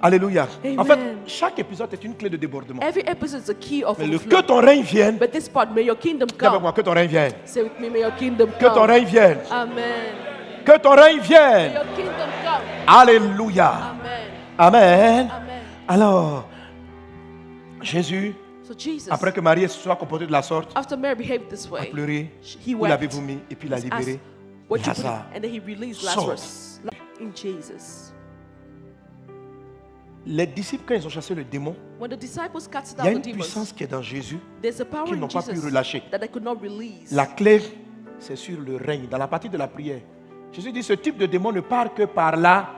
Alléluia. En Amen. fait, chaque épisode est une clé de débordement. Every episode is a key of Mais que overflow. ton règne vienne. But this part, may your kingdom Dis avec come. moi, que ton règne vienne. Say with me, may your kingdom Que ton come. règne vienne. Amen. Que ton règne May vienne. your kingdom come. Alléluia. Amen. Amen. Amen. Alors, Jésus, So Jesus, après que Marie soit comportée de la sorte, after Mary behaved this a way, pleuré. he Où wept. l'avez-vous mis? Et puis il a He libéré. asked, "What you put in?" Lazare. And then he released Sort. Lazarus in Jesus. Les disciples, quand ils ont chassé le démon, When the disciples casted il y a out une the demons, puissance qui est dans Jésus. there's a power qu'ils in n'ont pas pu Jesus relâcher. that they could not release. La clé, c'est sur le règne, dans la partie de la prière. Jésus dit, ce type de démon ne part que par la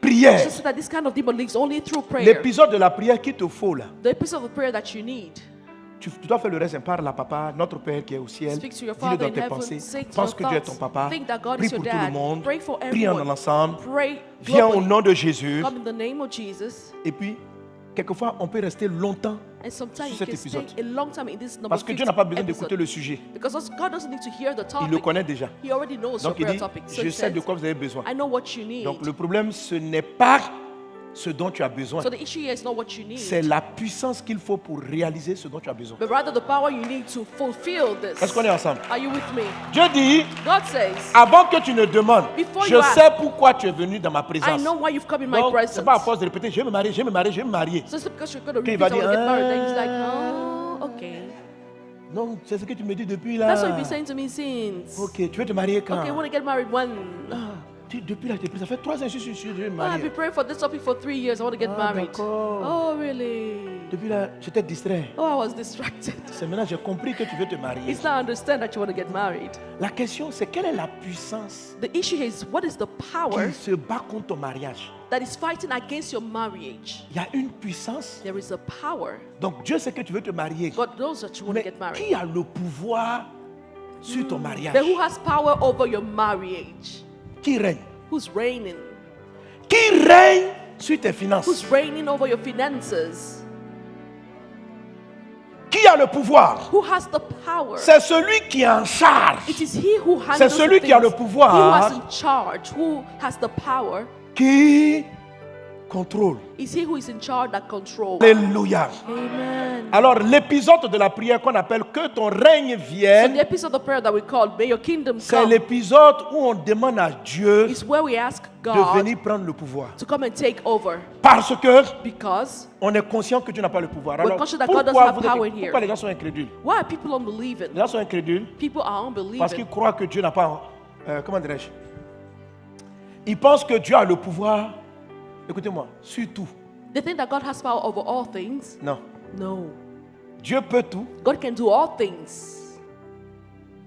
prière. Jesus said that this kind of demon lives only through prayer. L'épisode de la prière qu'il te faut là, The episode of prayer that you need, tu dois faire le reste. Parle à papa, notre Père qui est au ciel. Speak to your Dis-le Father dans in tes heaven. pensées. Say to Pense your que Dieu est ton thoughts. papa. Think that God Prie is your pour tout le dad. monde. Pray for Prie en everyone. ensemble. Pray Viens au globally. nom de Jésus. Come in the name of Jesus. Et puis, quelquefois, on peut rester longtemps And sometimes sur you cet can stay épisode. a long time in this number parce que Dieu n'a pas besoin episode. d'écouter le sujet. Because God doesn't need to hear the Il topic. le connaît déjà. He already knows Donc, your il prayer dit, topic. So je he sais de says, quoi vous avez besoin. I know what you need. Donc, le problème, ce n'est pas ce dont tu as besoin. So the issue here is not what you need. C'est la puissance qu'il faut pour réaliser ce dont tu as besoin. But rather the power you need to fulfill this. Est-ce qu'on est ensemble? Are you with me? Dieu dit, God says, avant que tu ne demandes, Before je you sais pourquoi tu es venu dans ma I présence. know why you've come in my Donc, presence. c'est pas à force de répéter, je vais me marier, je vais me marier, je vais me marier. So it's because you're going to Okay, repeat, il I va want to dire, get married. And he's like, oh, okay. Non, c'est ce que tu me dis depuis là. That's what you've been saying to me since. Ok, tu veux te marier quand? Okay, I want to get married when? Depuis là, ça fait 3 ans que je suis sûr, je vais me Oh, I've marier. been praying for this topic for 3 years. I want to get married. D'accord. Oh, really? Depuis là, j'étais distrait. Oh, I was distracted. C'est maintenant que j'ai compris que tu veux te marier. It's now I understand that you want to get married. La question, c'est quelle est la puissance The issue is, what is the power qui se bat contre ton mariage? that is fighting against your marriage? Il y a une puissance. There is a power. Donc Dieu sait que tu veux te marier. God knows that you want to Mais get married. qui a le pouvoir sur ton mariage? Then who has power over your marriage? Qui règne? Who's reigning? Qui règne sur tes Who's finances? reigning over your finances? Qui a le pouvoir? Who has the power? C'est celui qui est en charge, It is he who handles C'est celui the qui a le things. pouvoir. He who has in charge, who has the power. qui contrôle. Is he who is in charge that controls. Alléluia. Amen. Alors l'épisode de la prière qu'on appelle que ton règne So the vienne, episode of prayer that we call May Your Kingdom c'est Come l'épisode où on demande à Dieu is where we ask de God venir prendre le pouvoir. to come and take over, Parce que because on est conscient que Dieu n'a pas le pouvoir. We're Alors conscious that God pourquoi, doesn't have power here. pourquoi les gens sont incrédules? why are people unbelieving? Les gens sont incrédules People are parce qu'ils unbelieving croient que Dieu n'a pas... comment dirais-je? Ils pensent que Dieu a le pouvoir, écoutez-moi, sur tout. They think that God has power over all things. Non. No. Dieu peut tout, God can do all things,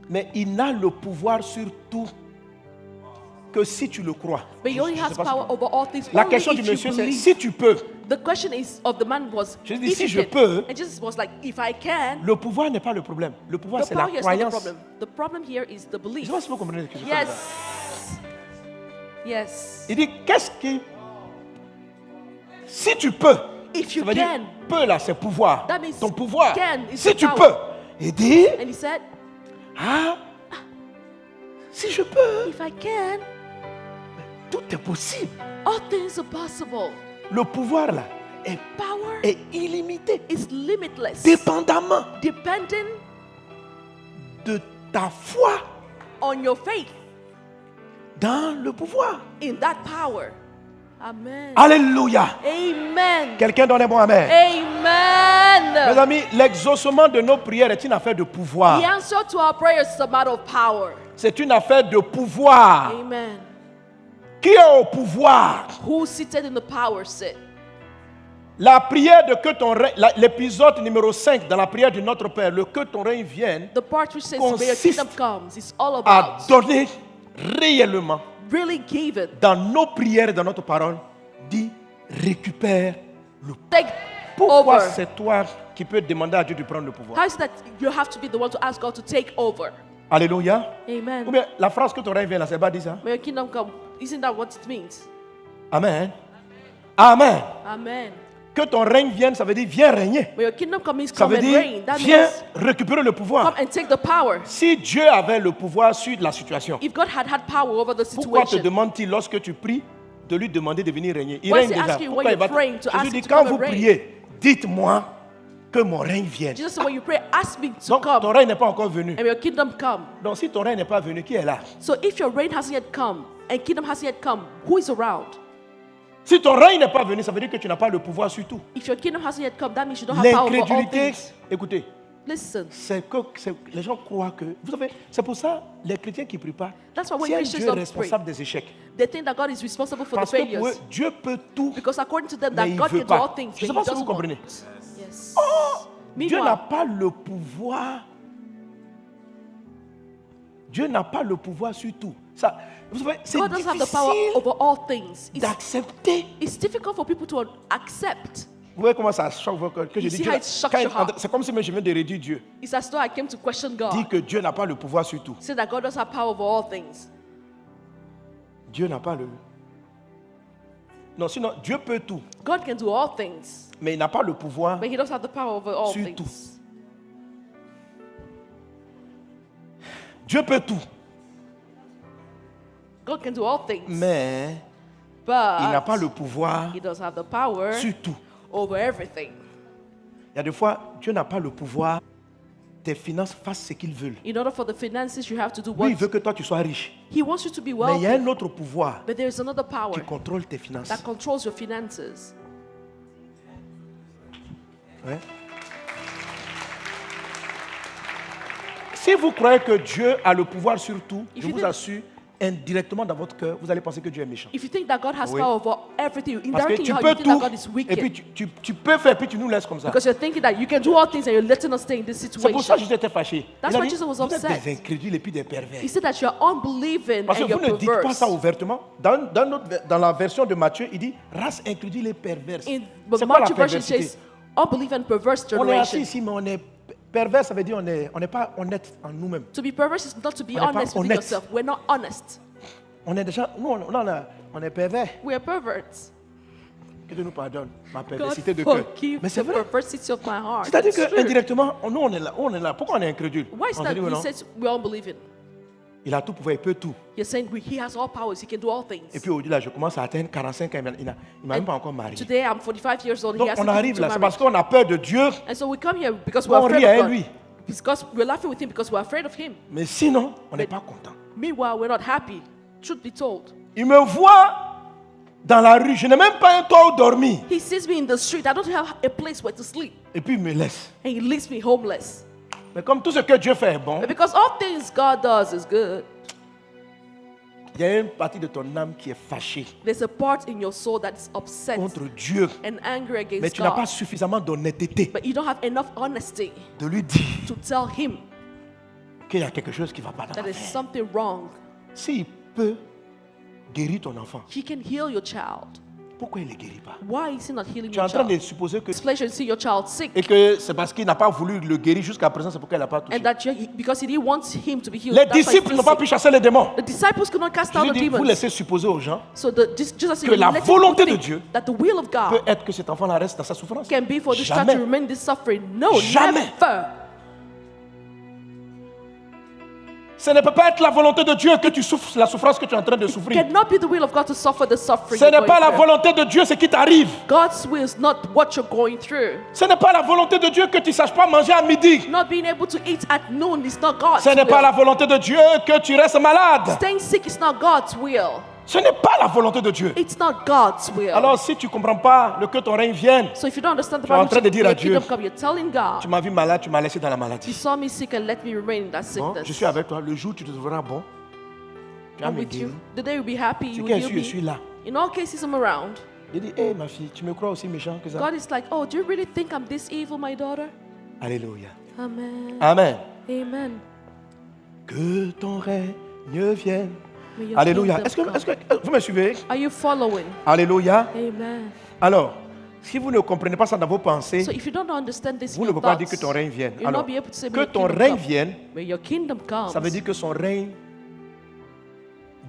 mais il n'a le pouvoir sur tout que si tu le crois. but He only Je has sais pas power si- over all things La only question if du you monsieur, c'est believe. si tu peux. The question is of the man was, Je dis, if si you je can. peux. And Jesus was like, if I can. Le pouvoir n'est pas le problème. Le pouvoir, The c'est la power here is not the croyance. problem. The problem here is the Je belief. ne sais pas si vous comprenez ce que je veux dire. Yes. Yes. Il dit, qu'est-ce qui... Si tu peux, If ça you veut dire, can. peux là, c'est pouvoir. That means Ton pouvoir. can is Si your tu power. peux. Il dit, And he said, ah, si je peux, if I can, tout est possible. all things are possible. Le pouvoir là est, Power est illimité, is limitless. dépendamment Depending de ta foi on your faith dans le pouvoir. in that power. Amen. Alléluia. Amen. Quelqu'un donne un bon amen. Amen. Mes amis, l'exaucement de nos prières est une affaire de pouvoir. The answer to our prayers is a matter of power. C'est une affaire de pouvoir. Amen. Qui est au pouvoir? Who's seated in the power seat? La prière de que ton règne, l'épisode numéro 5 dans la prière de notre Père, le que ton règne vienne, The part which says, May your consiste kingdom comes, is all à about donner réellement really giving. dans nos prières et dans notre parole, dit récupère le pouvoir. Take Pourquoi over. c'est toi qui peux demander à Dieu de prendre le pouvoir? How is it that you have to be the one to ask God to take over? Alléluia. Ou Amen. bien la phrase que ton règne vienne là, c'est pas dit ça? May your kingdom come. Isn't that what it means? Amen. Amen. Amen. Que ton règne vienne, ça veut dire viens régner. May your kingdom come means Ça come veut and reign. dire That viens means récupérer le pouvoir. come and take the power. Si Dieu avait le pouvoir sur la situation, If God had power over the pourquoi te situation, demande-t-il lorsque tu pries de lui demander de venir régner? Il Why is règne he déjà. asking when Pourquoi il you're va praying to Jésus ask dit him to quand come vous and reign? priez, dites-moi que mon règne vienne. Jesus said, when you pray, ask me to Donc ton come, règne n'est pas encore venu. and may your kingdom come. Donc si ton règne n'est pas venu, qui est là? So if your reign hasn't yet come and kingdom hasn't yet come, who is around? Si ton règne n'est pas venu, ça veut dire que tu n'as pas le pouvoir sur tout. If your kingdom hasn't yet come, that means you don't have power over all L'incrédulité, things. écoutez, Listen, les gens croient que... Vous savez, c'est pour ça, les chrétiens qui ne prient pas, that's why when si un Christians Dieu est don't responsable des échecs. they think that God is responsible for the Parce que pour eux, failures. Dieu peut tout. Because according to them, Mais that il God veut can do pas. all things, Je sais but pas he si vous doesn't comprenez. want. Yes. Dieu n'a Meanwhile, pas le pouvoir. Dieu n'a pas le pouvoir sur tout. Ça, vous savez, c'est God doesn't have the power difficile over all things. d'accepter It's difficult for people to accept Vous voyez comment ça choque votre cœur? Que je You dis see Dieu, how it shocks quand your heart? c'est comme si je viens de réduire Dieu. It's as though I came to question God. Dit que Dieu n'a pas le pouvoir sur tout. Say that God does have power over all things. Dieu n'a pas le... Non, sinon, Dieu peut tout. God can do all things, Mais il n'a pas le pouvoir. but He does have the power over all Sur things. tout. Dieu peut tout. God can do all things, Mais il n'a pas but le pouvoir He does have the power sur tout. over everything. Il y a des fois, Dieu n'a pas le pouvoir. Tes finances fassent ce qu'ils veulent. In order for the finances, you have to do Lui, what il veut que toi, tu sois riche. He wants you to be Mais il y a wealthy. un autre pouvoir But there is another power qui contrôle tes finances. that controls your finances. Ouais. Si vous croyez que Dieu a le pouvoir sur tout, If je you vous think- assure, indirectement dans votre cœur, vous allez penser que Dieu est méchant. If you think that God has Oui. power over everything, Parce que indirectly tu you peux think that tout, God is et wicked. puis tu peux faire, puis tu nous laisses comme ça. Because you're thinking that you can do all things and you're letting us stay in this C'est pour ça que situation. Jésus était fâché. That's Il a why dit, Jesus was vous êtes upset. des incrédules et puis des pervers. He said that you're unbelieving Parce que and vous you're ne dites pas perverse. ça ouvertement. Dans la version de Matthieu, il dit race incrédule et perverse. In C'est the quoi la Matthew version perversité? says unbelieving and perverse On est assis generation. ici, mais on est pervers, ça veut dire on n'est pas honnête en nous-mêmes. To be perverse is not to be On n'est pas honest with honnête. yourself. We're not honest. On est déjà, nous, on est pervers. We are perverts. Que Dieu nous pardonne ma God perversité de cœur. forgive Mais c'est the vrai. perversity of my heart. C'est-à-dire It's true. qu'indirectement, nous, on est là. Pourquoi on est incrédule? Why is On that? dit oui, He non? says we're unbelieving. Il a tout pouvoir, il peut tout. You're saying he has all powers. He can do all Et things. puis aujourd'hui, là, je commence à atteindre 45 ans. Il m'a même pas encore marié. Today I'm 45 years old. Donc He has on to arrive to là, c'est marriage. parce qu'on a peur de Dieu. And so we come here because On we're afraid rit à of God. lui. Because we're laughing with him because we're afraid of him. Mais sinon, on n'est pas content. Meanwhile, we're not happy. Truth be told. Il me voit dans la rue, je n'ai même pas un toit où dormir. He sees me in the street. I don't have a place where to sleep. Et puis il me laisse. And he leaves me homeless. Mais comme tout ce que Dieu fait est bon, But because all things God does is good, il y a une partie de ton âme qui est fâchée there's a part in your soul that's upset contre Dieu. and angry Mais against tu n'as pas God. suffisamment d'honnêteté But you don't have enough honesty de lui dire to tell him qu'il y a quelque chose qui ne va pas dans that there's l'affaire. something wrong. S'il peut guérir ton enfant, He can heal your child. pourquoi il ne le guérit pas? Why is he not healing Tu es en your train de child? supposer que... It's pleasure to see your child sick. Et que c'est parce qu'il n'a pas voulu le guérir jusqu'à présent, c'est pourquoi il n'a pas touché. And that because he didn't want him to be healed. Les that's why he's disciples still n'ont pas sick. pu chasser les démons. The disciples could not cast out Je the dis, vous demons. laissez supposer aux gens So Jesus said, que la let volonté people de think Dieu that the will of peut God être que cet enfant-là reste dans sa souffrance. can be for this child Jamais. to remain in this suffering. No, Jamais. never. Ce ne peut pas être la volonté de Dieu que tu souffres la souffrance que tu es en train de souffrir. Cannot be the will of God to suffer the suffering. Ce you're n'est pas going la through. volonté de Dieu ce qui t'arrive. God's will is not what you're going through. Ce n'est pas la volonté de Dieu que tu ne saches pas manger à midi. Not being able to eat at noon is not God's Ce n'est pas la will. volonté de Dieu que tu restes malade. Staying sick is not God's will. Ce n'est pas la volonté de Dieu. It's not God's will. Alors si tu ne comprends pas le que ton règne vienne, So if you don't understand the Tu es en train de Bible, dire à your Dieu, kingdom come, you're telling God, tu m'as vu malade, tu m'as laissé dans la you maladie. saw me sick and let me remain in that Bon, sickness. je suis avec toi. Le jour où tu te trouveras bon, tu vas I'm me with you. guérir. The day you'll be happy, C'est you qu'un will jour, heal je suis me. là. In all cases, I'm around. Il dit, hé ma fille, tu me crois aussi méchant que ça? God is like, oh, do you really think I'm this evil, my daughter? Alléluia. Amen. Amen. Amen. Que ton règne vienne. May your Alléluia. kingdom Est-ce que come. vous me suivez? Are you following? Alléluia. Amen. Alors, si vous ne comprenez pas ça dans vos pensées, So if you don't understand this, vous ne in pouvez your pas dire que thoughts, ton règne vienne. you'll Alors, not be able to say, que may your ton kingdom règne come. vienne, May your kingdom come. ça veut dire que son règne,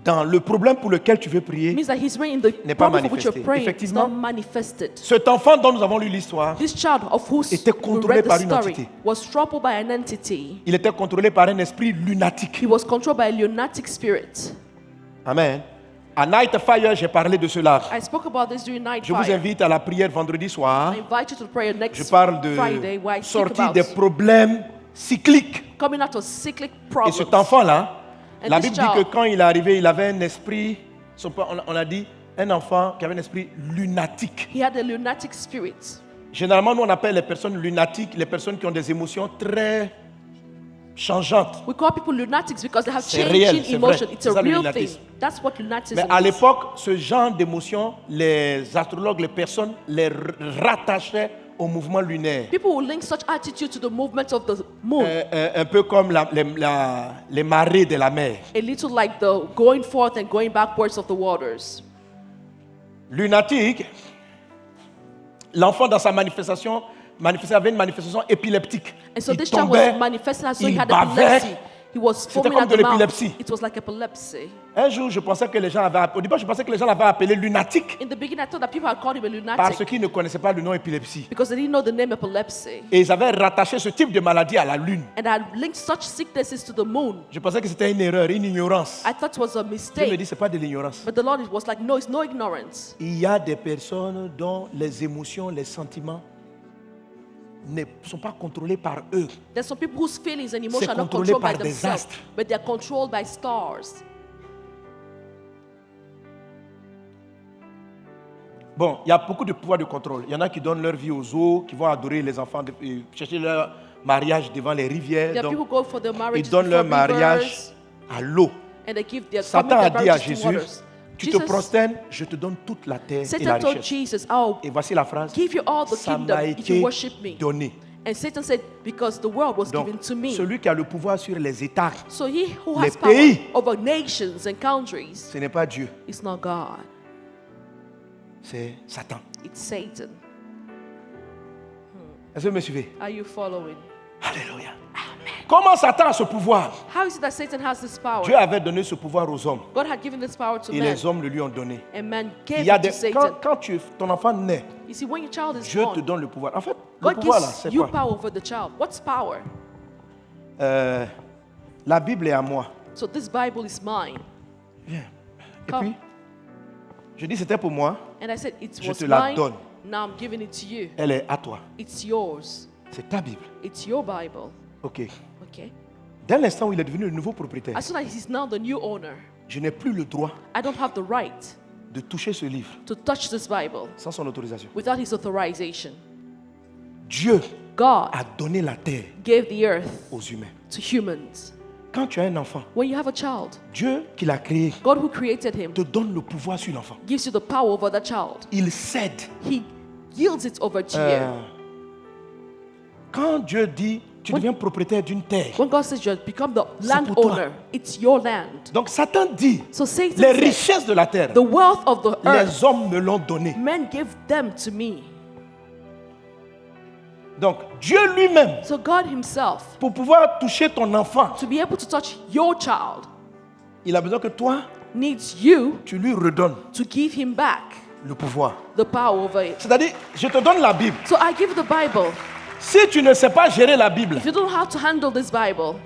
dans le problème pour lequel tu veux prier, means that His reign in the n'est pas problem for which you're manifesté. praying is Effectivement. not manifested. cet enfant dont nous avons lu l'histoire, This child of whose était we contrôlé read the par une story entité. was troubled by an entity. il était contrôlé par un esprit lunatique. He was controlled by a lunatic spirit. Amen. À Night Fire, j'ai parlé de cela. I spoke about this during night Je vous fire. invite à la prière vendredi soir. I invite you to prayer Je next parle Friday where I de speak sortir about des problèmes cycliques. coming out of cyclic Et problems. cet enfant-là, And la this Bible dit que child- quand il est arrivé, il avait un esprit, on a dit, un enfant qui avait un esprit lunatique. He had a lunatic spirit. Généralement, nous on appelle les personnes lunatiques les personnes qui ont des émotions très changeantes. We call people lunatics because they have C'est réel, changing c'est emotion. vrai. It's C'est a ça, le real lunatisme. thing. That's what lunatism Mais à is. l'époque, ce genre d'émotions, les astrologues, les personnes les rattachaient au mouvement lunaire. People will link such attitude to the movement of the moon. Un peu comme les marées de la mer. A little like the going forth and going backwards of the waters. Lunatique, l'enfant dans sa manifestation avait une manifestation épileptique. And so Il this child tombait, was manifesting as though he il had bavait. epilepsy. He was C'était foaming comme at de the mouth. l'épilepsie. It was like epilepsy. Un jour, je pensais que les gens avaient, au départ, je pensais que les gens l'avaient appelé lunatique In the beginning, I thought that people had called him a lunatic parce qu'ils ne connaissaient pas le nom épilepsie. because they didn't know the name epilepsy. Et ils avaient rattaché ce type de maladie à la lune. And I had linked such sicknesses to the moon. Je pensais que c'était une erreur, une ignorance. I thought it was a Dieu me mistake. dit, c'est pas de l'ignorance. But the Lord was like, no, it's no ignorance. Il y a des personnes dont les émotions, les sentiments ne sont pas contrôlés par eux. There's some people whose feelings and emotions C'est are not contrôlé controlled by par des themselves, astres. but they are controlled by stars. Bon, il y a beaucoup de pouvoir de contrôle. Il y en a qui donnent leur vie aux eaux, qui vont adorer les enfants, chercher leur mariage devant les rivières. There are people Donc, who go for their ils marriages donnent leur before mariage rivers, à l'eau. and they give their Satan commit a their dit à marriages to Jésus, waters. tu te Jesus, prosternes, je te donne toute la terre et la Satan told richesse. Jesus, I'll Et voici la phrase, give you all the ça kingdom m'a if été you worship me. donné. And Satan said, because the world was Donc, given to me. celui qui a le pouvoir sur les États, So he who les has power pays. over nations and countries ce n'est pas Dieu, is not God. c'est Satan. It's Satan. Est-ce que vous me suivez? Are you following? Alléluia. Comment Satan a ce pouvoir? How is it that Satan has this power? Dieu avait donné ce pouvoir aux hommes God had given this power to et man, les hommes le lui ont donné. and man Il gave y a it des, to Satan. quand ton enfant naît, You see, when your child is Dieu te born, donne le pouvoir. En fait, le God pouvoir là, gives c'est you quoi? power over the child. What's power? La Bible est à moi. So this Bible is mine. Viens. Et Come. puis, je dis c'était pour moi, And I said, it Je was te la mine. donne. Now I'm giving it to you. elle est à toi. It's yours. C'est ta Bible. It's your Bible. Ok. Okay? Dès l'instant où il est devenu le nouveau propriétaire, As soon as he's now the new owner, je n'ai plus le droit I don't have the right de toucher ce livre to touch this Bible sans son autorisation. without his authorization. Dieu God a donné la terre gave the earth aux humains. to humans. Quand tu as un enfant, When you have a child, Dieu qui l'a créé God who created him te donne le pouvoir sur l'enfant. gives you the power over the child. Il cède. He yields it over to Euh, you. Quand Dieu dit, tu deviens propriétaire d'une terre. When God says you have become the C'est pour toi. landowner, it's your land. Donc Satan dit, So Satan les said, richesses de la terre, the wealth of the earth, les hommes me l'ont donné. men give them to me. Donc Dieu lui-même, So God himself, pour pouvoir toucher ton enfant, to be able to touch your child, il a besoin que toi, needs you tu lui redonnes to give him back le pouvoir. the power over it. C'est-à-dire, je te donne la Bible. So I give the Bible. Si tu ne sais pas gérer la Bible, If you don't know how to handle this Bible,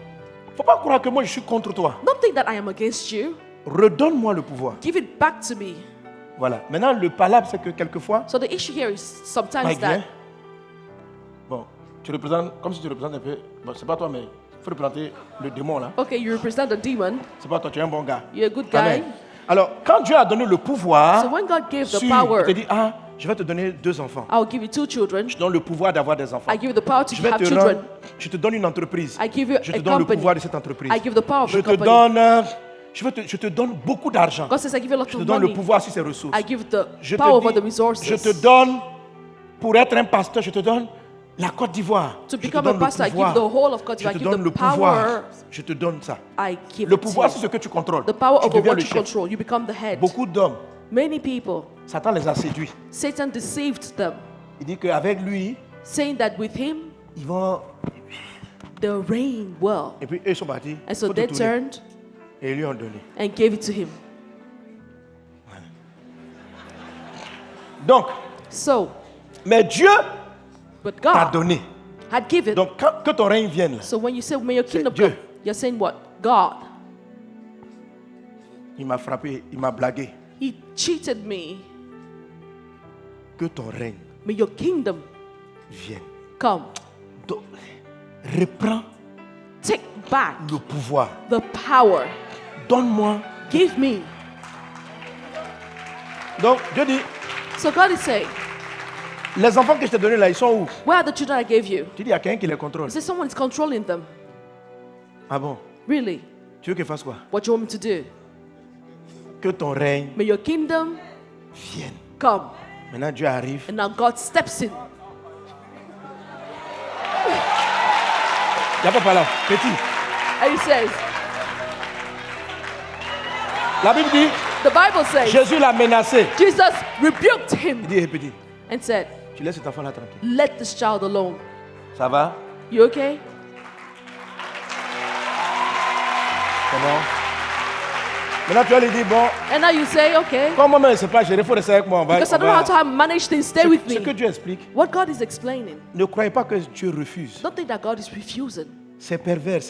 il ne faut pas croire que moi je suis contre toi. don't think that I am against you. Redonne-moi le pouvoir. Give it back to me. Voilà. Maintenant, le palabre, c'est que quelquefois, So the issue here is sometimes Mike vient. that Bon, tu représentes, comme si tu représentes un peu, bon, c'est pas toi, mais il faut représenter le démon là. okay, you represent a demon, C'est pas toi, tu es un bon gars. you're a good guy. Amen. Alors, quand Dieu a donné le pouvoir, So when God gave the sur, power, il te dit, ah, je vais te donner 2 enfants. I'll give you 2 children. Je te donne le pouvoir d'avoir des enfants. I give you the power to Je vais have te children. rendre, je te donne une entreprise. I give you Je a te donne le company. pouvoir de cette entreprise. I give the power of Je the te company. donne, je te donne beaucoup d'argent. God says I give you a lot Je te of donne le money. pouvoir sur ces ressources. I give the Je power over te, the dis, resources. je te donne, pour être un pasteur, je te donne la Côte d'Ivoire. To Je te become a donne le pastor, I give pouvoir. the whole of Côte Je d'Ivoire. te I give donne the le pouvoir. power. Je te donne ça. I give Le it pouvoir, to c'est you. ce que tu contrôles. The power Tu over deviens what le you chef. control. You become the head. Beaucoup d'hommes, Many people, Satan les a séduits. Satan deceived them, Il dit qu'avec lui, saying that with him, ils vont... they'll reign well. Et puis eux, ils sont partis. And so Faut te they tourner. turned Et ils lui ont donné. and gave it to him. Donc, So, mais Dieu but t'a God donné. had given. Donc, que ton règne vienne, là, So when you say, may your kingdom Dieu. come, you're saying what? God. il m'a frappé, il m'a blagué. He cheated me. Que ton règne May your kingdom vienne. come. Donc, reprends Take back le pouvoir. the power. Donne-moi. Give me. Donc, Dieu dit, So God is saying, les enfants que je t'ai donnés là, ils sont où? where are the children I gave you? Tu dis, il y a quelqu'un qui les contrôle. He says someone is controlling them. Ah bon? Really? Tu veux qu'il fasse quoi? What do you want me to do? Que ton règne May your kingdom vienne. come. Maintenant, Dieu arrive. And now God steps in. Il n'y a pas par là. Petit. And he says, La Bible dit, the Bible says, Jésus l'a menacé. Jesus rebuked him Il dit, petit, and said, Tu laisses cet enfant là tranquille. Let this child alone. Ça va? You okay? C'est bon? Maintenant, tu vas lui dire, bon, And now you say, okay. comme moi-même, je ne sais pas gérer, il faut rester avec moi. Because I don't know how to manage things. Stay with Ce que me. Dieu explique, What God is explaining. ne croyez pas que Dieu refuse. Don't think that God is refusing. C'est pervers, It's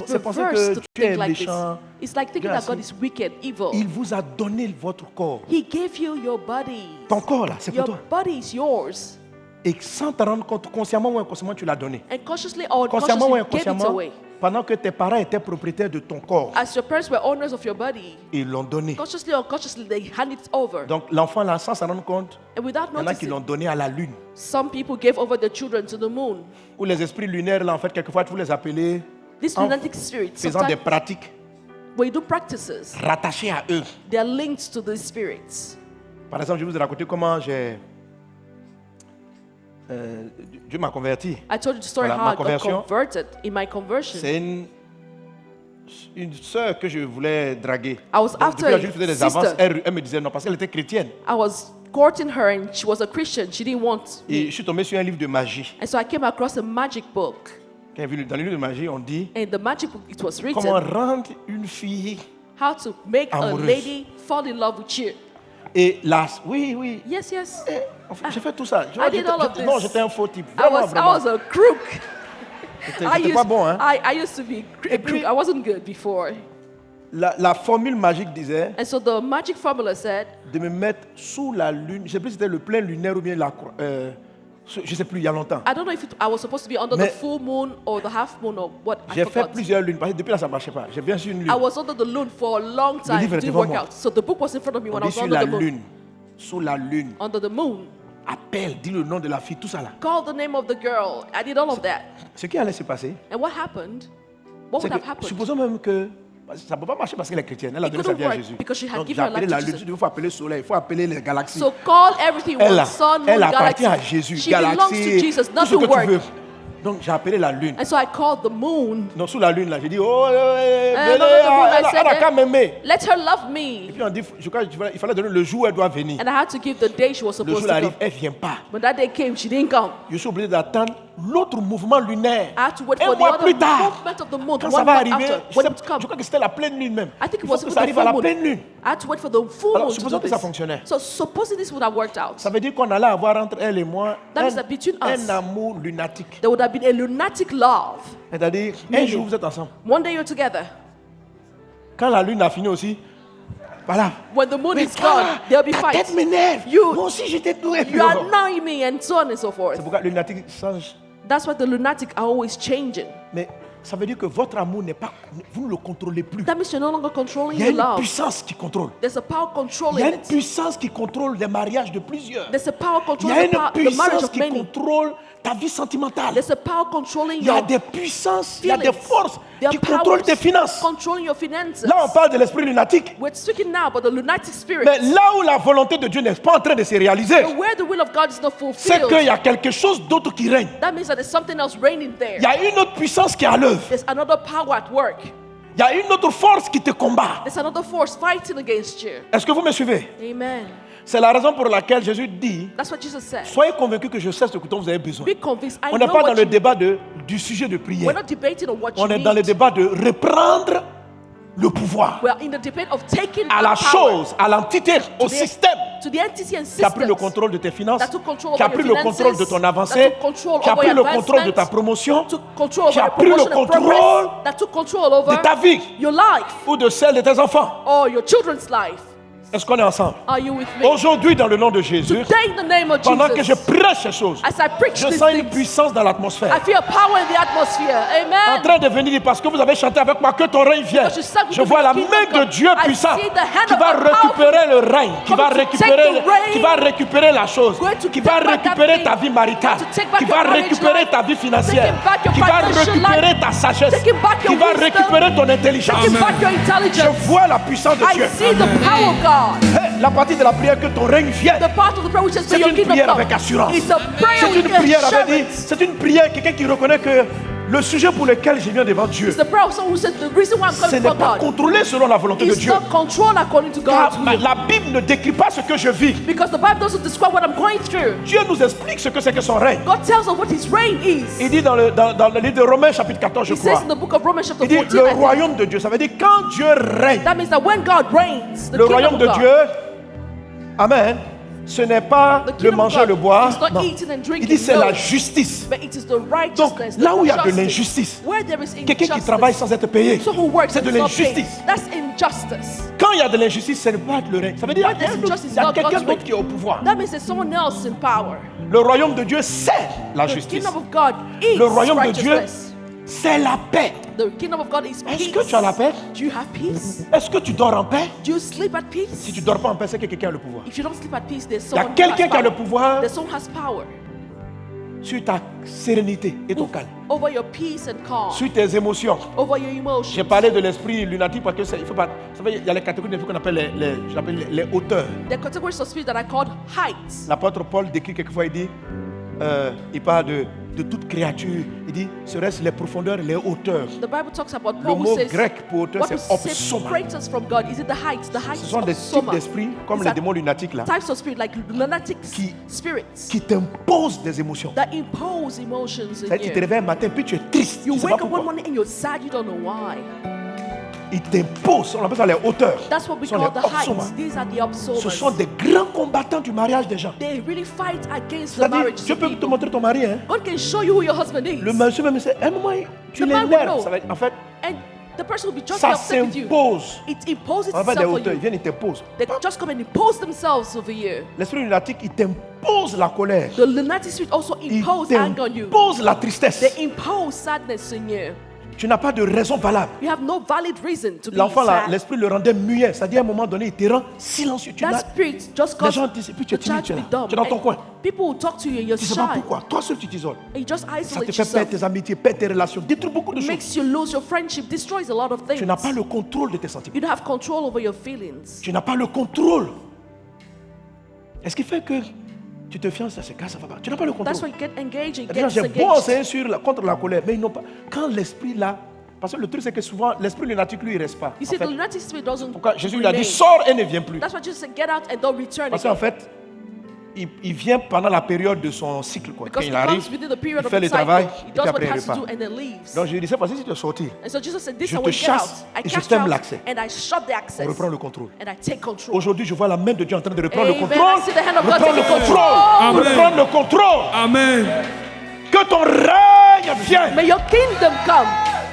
c'est penser perverse que to tu es think like this. méchant. It's like thinking that God is wicked, evil. Il vous a donné votre corps. He gave you your body. Ton corps là, c'est pour Your toi. body is yours. Et sans te rendre compte, consciemment ou inconsciemment, tu l'as donné. And consciously or Consciemment ou unconsciously gave it inconsciemment, away. pendant que tes parents étaient propriétaires de ton corps, As your parents were owners of your body, ils l'ont donné. consciously or unconsciously, they hand it over. Donc l'enfant là, sans s'en rendre compte, And without il y en a qui noticing, l'ont donné à la lune. some people gave over their children to the moon. Ou les esprits lunaires là, en fait, quelquefois, tu vous les appelez These en lunatic spirits, faisant des sometimes pratiques when you do practices, rattachées à eux. they are linked to these spirits. Par exemple, je vais vous raconter comment Dieu m'a converti. I told you the story Voilà, how ma I got conversion. converted in my conversion. C'est une sœur que je voulais draguer. I was Donc, after depuis là, a je lui faisais des sister. avances. Elle me disait non parce qu'elle était chrétienne. I was courting her and she was a Christian. She didn't want Et me. je suis tombé sur un livre de magie. And so I came across a magic book. Quand dans le livre de magie, on dit And the magic book, it was comment written rendre une fille. how to make a Amoureuse. lady fall in love with you. Et là, oui. Yes, yes. En fait, j'ai fait tout ça. I did all of this. Non, j'étais un faux type. I Vraiment, was vraiment. a crook. J'étais pas bon, hein. I used to be a crook. I wasn't good before. La formule magique disait And so the magic formula said de me mettre sous la lune. Je ne sais plus si c'était le plein lunaire ou bien je ne sais plus, il y a longtemps. I don't know if I was supposed to be under Mais the full moon or the half moon or what. I J'ai fait forgot. plusieurs lunes parce que depuis là, ça ne marchait pas. J'ai bien sûr une lune. I was under the moon for a long time. livre It était didn't devant work moi. out. So the book was in front of me On when I dit was sur under la the moon. lune. Sous la lune. Under the moon. Appelle, dis le nom de la fille, tout ça là. Call the name of the girl. I did all of that. Ce qui allait se passer, And what happened? What c'est would have que happened? supposons même que ça ne peut pas marcher parce qu'elle est chrétienne. Elle a It donné sa couldn't vie à work Jésus. because she had Donc j'ai given her appelé life la to lune. Jesus. Il faut appeler le soleil, il faut appeler les galaxies. So call everything Elle, one, sun, moon, elle appartient à galaxy. Jésus, She belongs to galaxie, Jesus, tout not ce to que tu work. veux. Donc j'ai appelé la lune. And so I called the moon. Donc sous la lune là, j'ai dit oh, And venez, under the moon, I elle a said, qu'à m'aimer. let her love Et me. puis on dit, je crois qu'il fallait donner le jour où elle doit venir. And I had to give the day she was Le supposed jour to arrive, come. elle vient pas. But that day came, she didn't come. Je suis obligé d'attendre l'autre mouvement lunaire. I had to wait Un for the mois other plus tard, movement of the moon. quand One ça va month arriver, after, je when it would come. crois que c'était la pleine lune même. I think it Il was faut que even ça the arrive à full la moon. pleine lune. I had to wait for the full Alors, moon to supposons do que ça this. fonctionnait. So supposing this would have worked out, Ça veut dire qu'on allait avoir entre elle et moi That means that between us, un amour lunatique. there would have been a lunatic love. C'est-à-dire, un jour vous êtes ensemble. One day you're together. Quand la lune a fini aussi, voilà. When the moon Mais is gone, there'll be ta tête fights. m'énerve. You- Moi aussi j'étais tout et You annoy me and so on and so forth. C'est pourquoi le lunatique change. That's why the lunatic are always changing. Mais ça veut dire que votre amour n'est pas, vous ne le contrôlez plus. That means you're no longer controlling Il y a your une love. puissance qui contrôle. There's a power Il y a controlling une it. puissance qui contrôle les mariages de plusieurs. There's a power Il y a controlling une the marriage puissance of qui many. contrôle ta vie sentimentale. There's a power controlling Il y a your des puissances, il y a des feelings. forces There qui are contrôlent powers tes finances. controlling your finances. Là, on parle de l'esprit lunatique. We're speaking now about the lunatic spirit. Mais là où la volonté de Dieu n'est pas en train de se réaliser, But where the will of God is not c'est qu'il fulfilled, y a quelque chose d'autre qui règne. that means that there's something else reigning there. Il y a une autre puissance qui est à l'œuvre. There's another power at work. Il y a une autre force qui te combat. There's another force fighting against you. Est-ce que vous me suivez? Amen. C'est la raison pour laquelle Jésus dit, That's what Jesus said. soyez convaincus que je sais ce dont vous avez besoin. Be convinced. I On n'est know pas dans what le you débat du sujet de We're prière. not debating on what you On est dans le need. débat de reprendre le pouvoir We're in the debate of taking à back la power chose, à l'entité, au to the- système to the entity and qui a pris le systems contrôle de tes finances, that took control qui a over pris your le contrôle de finances, ton that avancée, took control qui a over pris your le contrôle de ta advancement, promotion, took control qui over a your pris le promotion and contrôle progress, that took control over de ta vie your life ou de celle de tes enfants. or your children's life. Est-ce qu'on est ensemble? Are you with me? Aujourd'hui, dans le nom de Jésus, Today in the name of pendant que je Jesus, prêche ces choses, as I preach je these sens une things, puissance dans I l'atmosphère. feel power in the atmosphere. En Amen. train de venir parce que vous avez chanté avec moi que ton règne vienne. Because you sang with Je me, vois la kingdom main de come. Dieu I puissant see the hand qui of va God récupérer le règne, qui va Going to récupérer, take the reign. qui va récupérer la chose, Going to qui va take back that récupérer thing. ta vie maritale, To take back qui your va marriage récupérer life. ta vie financière, Taking back your qui va financial récupérer life. ta sagesse, Taking back your qui va wisdom. récupérer ton intelligence. Taking back your Je intelligence. vois la puissance de I Dieu. see the power of God. Hey, la partie de la prière que ton règne vienne. The part of the prayer which says, C'est may your une kingdom prière come. avec assurance. It's a prayer C'est with une prière avec dit, assurance. c'est une prière quelqu'un qui reconnaît que Le sujet pour lequel je viens devant Dieu, It's the prayer of someone who said the reason why I'm ce coming n'est for pas God contrôlé selon la volonté de is Dieu. not controlled according to Car God's will. la Bible ne décrit pas ce que je vis. Because the Bible doesn't describe what I'm going through. Dieu nous explique ce que c'est que son règne. God tells us what His reign is. Il dit dans le livre de Romains chapitre 14, je He says crois. in the book of Romans chapter Il dit 14, le I think, royaume de Dieu. Ça veut dire quand Dieu règne. that means that when God reigns, the Le kingdom royaume of de God, Dieu, amen, ce n'est pas the le kingdom of manger, God le boire. is not Non. eating and Il drinking, dit c'est no, la justice. but it is the righteousness, Donc, là où il y a de justice. l'injustice, Where there is quelqu'un qui injustice, travaille sans être payé, so who works c'est and de is not paid, l'injustice. that's injustice. Quand il y a de l'injustice, ce n'est pas le règne. Ça veut dire Where there's injustice, il y a not quelqu'un God's d'autre reign. qui est au pouvoir. That means there's someone else in power. Le royaume de Dieu, c'est la The justice. kingdom of God is Le royaume de Dieu, righteousness. c'est la paix. The kingdom of God is peace. Est-ce que tu as la paix? Do you have peace? Est-ce que tu dors en paix? Do you sleep at peace? Si tu ne dors pas en paix, c'est que quelqu'un a le pouvoir. If you don't sleep at peace, there's Il y a someone who quelqu'un has qui a le power. pouvoir There's someone who has power sur ta sérénité et ton calme, over your peace and calm, sur tes émotions. over your emotions. J'ai parlé de l'esprit lunatique parce que il faut pas. Vous savez, il y a les catégories d'esprit qu'on appelle les hauteurs. The categories of spirit that are called heights. L'apôtre Paul décrit quelquefois, il dit, il parle de toute créature. Il dit, serait-ce les profondeurs, les hauteurs. The Bible talks about Le Paul who mot says, grec pour hauteur, what c'est will opsoma. separate us from God? Is it the heights? The heights Ce sont des of types soma. d'esprits, comme These les are démons lunatiques là, types of spirit like lunatic Qui- spirits qui t'imposent des émotions. that impose emotions Ça veut dire, in tu te you. réveilles un matin, puis tu es triste. You Tu sais pas wake up one pourquoi. morning and you're sad, you don't know why. Ils t'imposent, on appelle ça les hauteurs. That's what we Ce sont call les the heights. opsomas. These are the Ce sont opsomas. des grands combattants du mariage des gens. They really fight against the C'est-à-dire, marriage. Dieu peut te montrer ton mari, hein. God can show you who your husband is. Le monsieur même, c'est un moment, tu The man will l'énerves. know. Ça va être- En fait, And the person will be just ça upset with you. s'impose. It imposes On appelle des itself on hauteurs, ils you. viennent, ils t'imposent. They just come and impose themselves over you. L'esprit lunatique, il t'impose la colère. The lunatic spirit also Il impose anger on you. t'impose la tristesse. They impose sadness in you. Tu n'as pas de raison valable. You have no valid reason to be L'enfant, là, sad. l'esprit le rendait muet. C'est-à-dire, à un moment donné, il te rend silencieux. Tu That n'as- spirit just Les causes gens disent, puis tu es the timide, child tu es to là. be dumb. Tu es dans ton And coin. people will talk to you and you're Tu ne sais pas shy. pourquoi. Toi seul, tu t'isoles. And you just Ça te isolate fait perdre yourself. tes amitiés, perdre tes relations, détruit beaucoup de It choses. makes you lose your friendship, destroys a lot of Tu things. n'as pas le contrôle de tes sentiments. You don't have control over your feelings. Tu n'as pas le contrôle. Est-ce qui fait que tu te fiances à ce cas, ça va pas. Tu n'as pas le That's why contrôle. you get engaged and Les gens, get j'ai beau disengaged. enseigner contre la colère, mais ils n'ont pas. Quand l'esprit là, parce que le truc c'est que souvent l'esprit lunatique lui il reste pas. You En see, fait, the lunatic spirit doesn't pourquoi Jésus lui a dit remain. sors et ne viens plus. That's why Jesus said, get out and don't return Parce qu'en again. fait, il vient pendant la période de son cycle. Quoi. Quand Because il he arrive, comes within the period il of fait the le cycle. travail, He et puis does what après he il has to repart. do and then leaves. Donc je lui dis, c'est facile si tu es sorti. And so Jesus said, this Je is te when you get chasse out. I et je cast ferme you out l'accès. and I shut the On access. reprend le contrôle. And I take control. Aujourd'hui, je vois la main de Dieu en train de reprendre le Amen. contrôle. I see the hand of God Reprendre le taking contrôle. control. Reprendre le contrôle. Amen. Que ton règne vienne. May your kingdom come.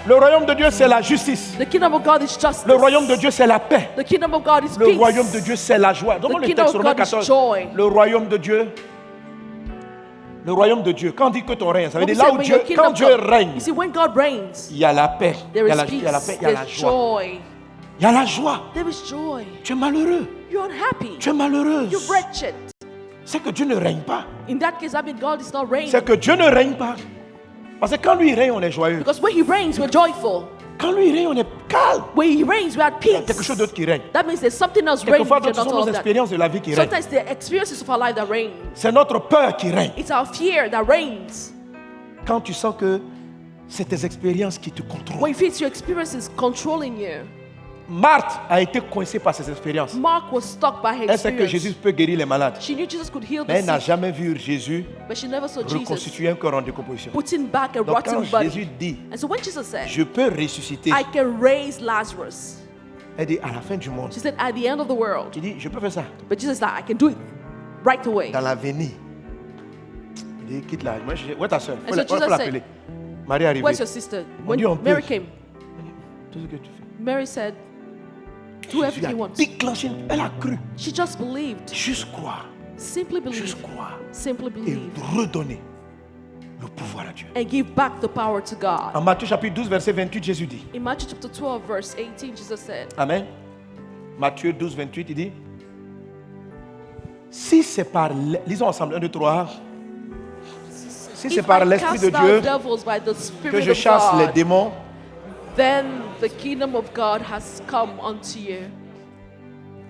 Le royaume de Dieu, c'est la justice. The kingdom of God is justice. Le royaume de Dieu, c'est la paix. The kingdom of God is Le peace. royaume de Dieu, c'est la joie. Donne-moi le kingdom texte of Romains God is 14. joy. Le royaume de Dieu. Le royaume de Dieu. Quand on dit que ton règne, ça veut When we dire là say où when Dieu, your kingdom quand Dieu come, règne, you see, when God reigns, il y a la paix, il there y a is la, il y a la peace, paix, il y a la there's joie. joy, Il y a la joie. there is joy. Tu es malheureux. You're unhappy. Tu es malheureuse. You're wretched. C'est que Dieu ne règne pas. In that case, I mean, God is not reigning. C'est que Dieu ne règne pas. Parce que quand lui règne, on est joyeux. Because when He reigns, we're joyful. Quand lui règne, on est calme. When He reigns, we're at Il y a quelque chose peace. d'autre qui règne. That means there's something else reigning. Quelquefois, You're ce not sont all nos of that. expériences de la vie qui règnent. Sometimes the experiences of our life that reign. C'est notre peur qui règne. It's our fear that reigns. Quand tu sens que c'est tes expériences qui te contrôlent. When you feel your experiences controlling you. Marthe a été coincée par ses expériences. Mark was stuck by her Elle sait que experience. Jésus peut guérir les malades. She knew Jesus could heal Mais the elle n'a sick, jamais vu Jésus but she never saw Jesus reconstituer un corps en décomposition. putting back a Donc quand rotten Jésus body. dit, And so when Jesus said, je peux ressusciter, I can raise Lazarus, elle dit à la fin du monde. she said, at the end of the world. Il dit, je peux faire ça But Jesus said, I can do it right away. dans l'avenir. Il dit, quitte là. Moi, où est ta soeur? And so Faut Jesus l'appeler. Marie est arrivée. Where's your sister? When dit, on peut. Mary came, Tout ce que tu fais. Mary said, do Jésus everything you a want. déclenché. Elle a cru. She just believed. Juste croire. Simply believe. Juste croire. Simply Et believe. redonner le pouvoir à Dieu. And give back the power to God. En Matthieu chapitre 12, verset 28, Jésus dit. In Matthew chapter 12, verse 18, Jesus said, Amen. Matthieu 12, 28, il dit. Si c'est par... Lisons ensemble, 1, 2, 3. Si c'est If par I l'Esprit de cast Dieu out devils by the que Spirit je of chasse les God, démons, then the kingdom of God has come unto you.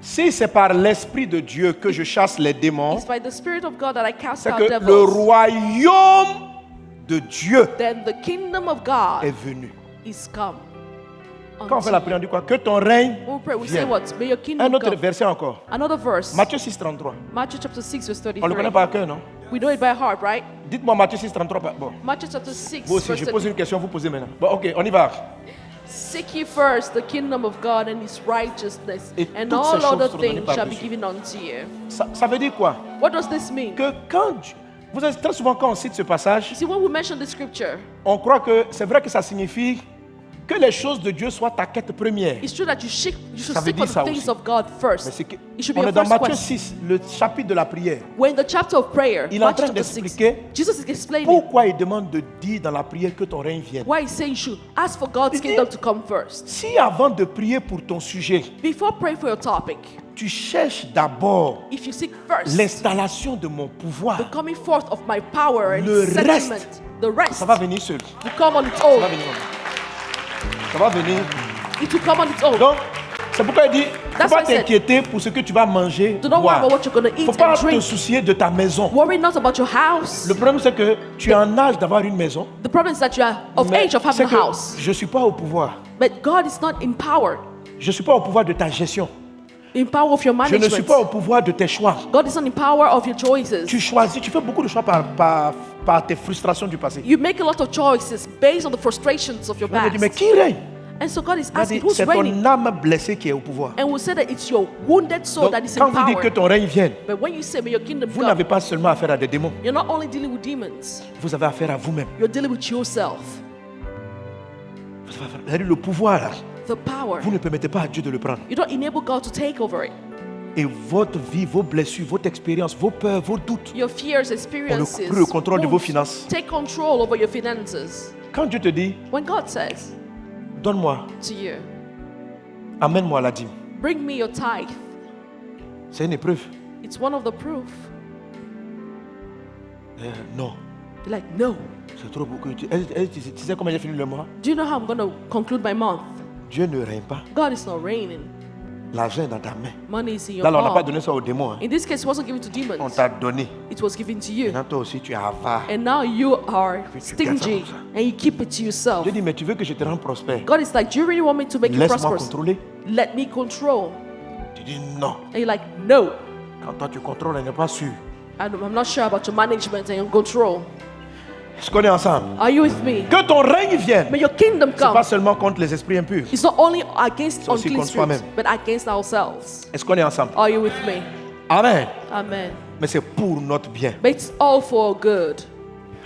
si c'est par l'Esprit de Dieu que je chasse les démons, It's by the Spirit of God that I cast c'est out que le devils. royaume de Dieu then the kingdom of God est venu. is come. Quand on fait la prière, on dit quoi? Que ton règne When we pray, we say vienne. what? May your Un kingdom autre come. verset encore. Another verse. Matthieu 6, 33. Matthew chapter 6 verse On le 33. connaît par cœur, non? We know it by heart, right? Dites-moi Matthieu 6, 33. Bon, Matthew chapter 6 vous aussi, verse je pose 33. une question, vous posez maintenant. Bon, ok, on y va. Seek ye first the kingdom of God and his righteousness, Et and toutes all ces other choses seront données things shall be par-dessus. given unto you. Ça veut dire quoi? What does this mean? Que quand vous savez, très souvent quand on cite ce passage, You see, when we mention the scripture, on croit que c'est vrai que ça signifie que les choses de Dieu soient ta quête première. it's true that you should Ça veut seek dire for ça the things aussi. of God Mais first. c'est que, It should be on your est dans first Matthieu question. 6, le chapitre de la prière. When the chapter of prayer, Il est en Matthew train chapter 6, d'expliquer Jesus is explaining Pourquoi il demande de dire dans la prière que ton règne vienne? why he's saying you should ask for God's Il dit- kingdom to come first. Si avant de prier pour ton sujet, Before praying for your topic, tu cherches d'abord if you seek first l'installation de mon pouvoir, the coming forth of my power and Le settlement, reste, the rest ça va venir seul. will come on its Ça va own. venir. Ça va venir. It will come on its own. Donc, c'est pourquoi il dit, faut That's pas why I said, t'inquiéter pour ce que tu vas manger, do not worry boire. about what you're going to Faut eat pas and te drink. soucier de ta maison. Worry not about your house. Le problème c'est que tu es en âge d'avoir une maison. The problem is that you are of mais age of having c'est a que house. je suis pas au pouvoir. But God is not in power. Je suis pas au pouvoir de ta gestion. In power of your Je ne suis management. pas au pouvoir de tes choix. God is not in power of your choices. Tu choisis, tu fais beaucoup de choix par tes frustrations du passé. You make a lot of choices based on the frustrations of your On dit, mais past. qui règne? And so God is Il a dit, asking, who's c'est reigning? ton âme blessée qui est au pouvoir. And we say that it's your wounded soul Donc, that is quand in vous dites que power. ton règne vienne, But when you say, may your kingdom vous n'avez come, pas seulement affaire à des démons, you're not only dealing with demons, vous avez affaire à vous-même. you're dealing with yourself. Vous avez affaire- c'est-à-dire le pouvoir, là, The power. vous ne permettez pas à Dieu de le prendre. You don't enable God to take over it. Et votre vie, vos blessures, votre expérience, vos peurs, vos doutes, Your fears, experiences, prend le contrôle de vos wounds, finances. take control over your finances. Quand Dieu te dit, When God says donne-moi, to you, amène-moi la dîme, bring me your tithe, c'est une épreuve. it's one of the proof. Non, You're like, no. c'est trop beaucoup. Tu sais comment j'ai fini le mois? Do you know how I'm going to conclude my month? Dieu ne règne pas. God is not reigning. L'argent est dans ta main. Money is in your Là, on n'a pas palm. donné ça aux démons. hein. In this case, it wasn't given to On demons. t'a donné. It was given to you. Maintenant, toi aussi, tu es avare. And now you are Puis tu gardes ça stingy comme ça. and you keep it to yourself. Dieu dit, mais tu veux que je te rende prospère? God is like, do you really want me to make you Laisse-moi prosperous? contrôler. Let me control. Tu dis non. And you're like, no. Quand toi tu contrôles, elle n'est pas sûre. I'm not sure about your management and your control. Est-ce qu'on est ensemble? Are you with me? Que ton règne vienne. May your kingdom C'est pas come. seulement contre les esprits impurs. It's not only against aussi unclean contre soi-même. spirits, but against ourselves. Est-ce qu'on est ensemble? Are you with me? Amen. Amen. Mais c'est pour notre bien. But it's all for good.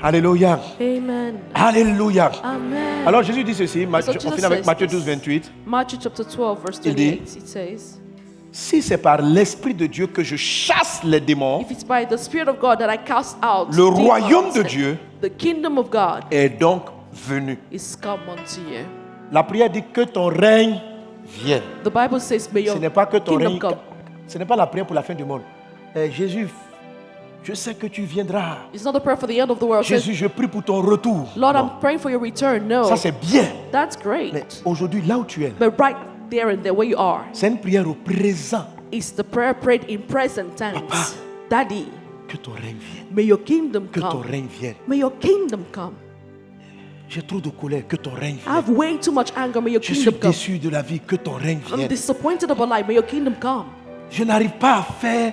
Alléluia. Amen. Alléluia. Amen. Alors Jésus dit ceci, So on Jesus finit avec says Matthieu this. 12, 28. Matthew chapter 12, verse Il dit, 28, it says, Si c'est par l'Esprit de Dieu que je chasse les démons, if it's by the Spirit of God that I cast out le demons, royaume de Dieu the kingdom of God est donc venu. is come unto you. La prière dit que ton règne vienne. The Bible says, may Ce your n'est pas que ton kingdom règne. come. Ce n'est pas la prière pour la fin du monde. Jésus, je sais que tu viendras. It's not the prayer for the end of the world. It says, Jésus, je prie pour ton retour. Lord, Non. I'm praying for your return. No, Ça c'est bien. that's great. Mais aujourd'hui, là où tu es, But right there and there where you are, c'est une prière au présent. it's the prayer prayed in present tense. Papa. Daddy, Que ton règne vienne. may your kingdom Que ton come. règne vienne. May your kingdom come. J'ai trop de colère. Que ton règne I vienne. have way too much anger. May your Je suis kingdom come. déçu de la vie. Que ton règne I'm vienne. disappointed about life. May your kingdom come. Je n'arrive pas à faire,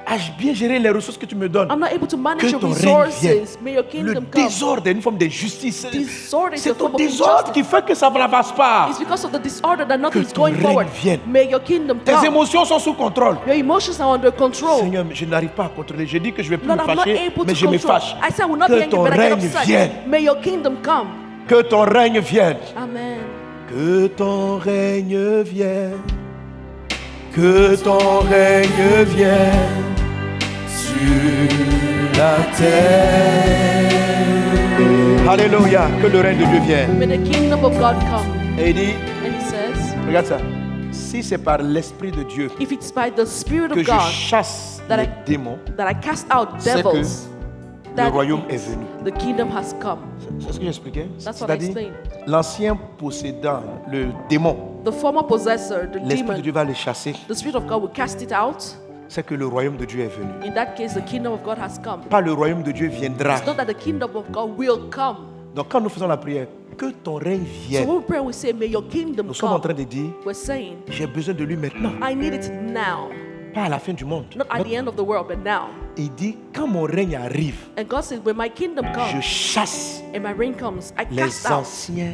à bien gérer les ressources que tu me donnes. I'm not able to manage Que your ton règne vienne. resources. May your Le kingdom come. désordre est une forme d'injustice. Disorder is a C'est ton form of désordre injustice. qui fait que ça n'avance pas. It's because of the disorder that nothing Que is ton going règne forward. vienne. May your kingdom Tes come. émotions sont sous contrôle. Your emotions are under control. Seigneur, je n'arrive pas à contrôler. Je dis que je vais plus Lord, me I'm not fâcher, able mais to je me control. fâche. I said I will not be Que angry, ton but I get règne upset. vienne. May your kingdom come. Que ton règne vienne. Amen. Que ton règne vienne. Que ton règne vienne sur la terre. Alléluia. Que le règne de Dieu vienne. May the kingdom of God come. Et il dit, And he says, regarde ça. Si c'est par l'Esprit de Dieu if it's by the Spirit que of je God chasse that les I- démons, that I cast out c'est que devils, that royaume means est venu. the kingdom has come. c'est ce que j'expliquais. That's what I C'est-à-dire, explained. l'ancien possédant, le démon, The former possessor, the l'Esprit de demon, Dieu va les chasser. the Spirit of God will cast it out. c'est que le royaume de Dieu est venu. in that case, the kingdom of God has come. Pas le royaume de Dieu viendra. It's not that the kingdom of God will come. Donc quand nous faisons la prière, que ton règne So vienne, when we pray, we say, may your kingdom nous sommes en train come. de dire, We're saying, j'ai besoin de lui maintenant, I need it now. pas à la fin du monde. Not at the end of the world, but now. Il dit, quand mon règne arrive, And God says, when my kingdom je comes chasse and my reign comes, I les cast out anciens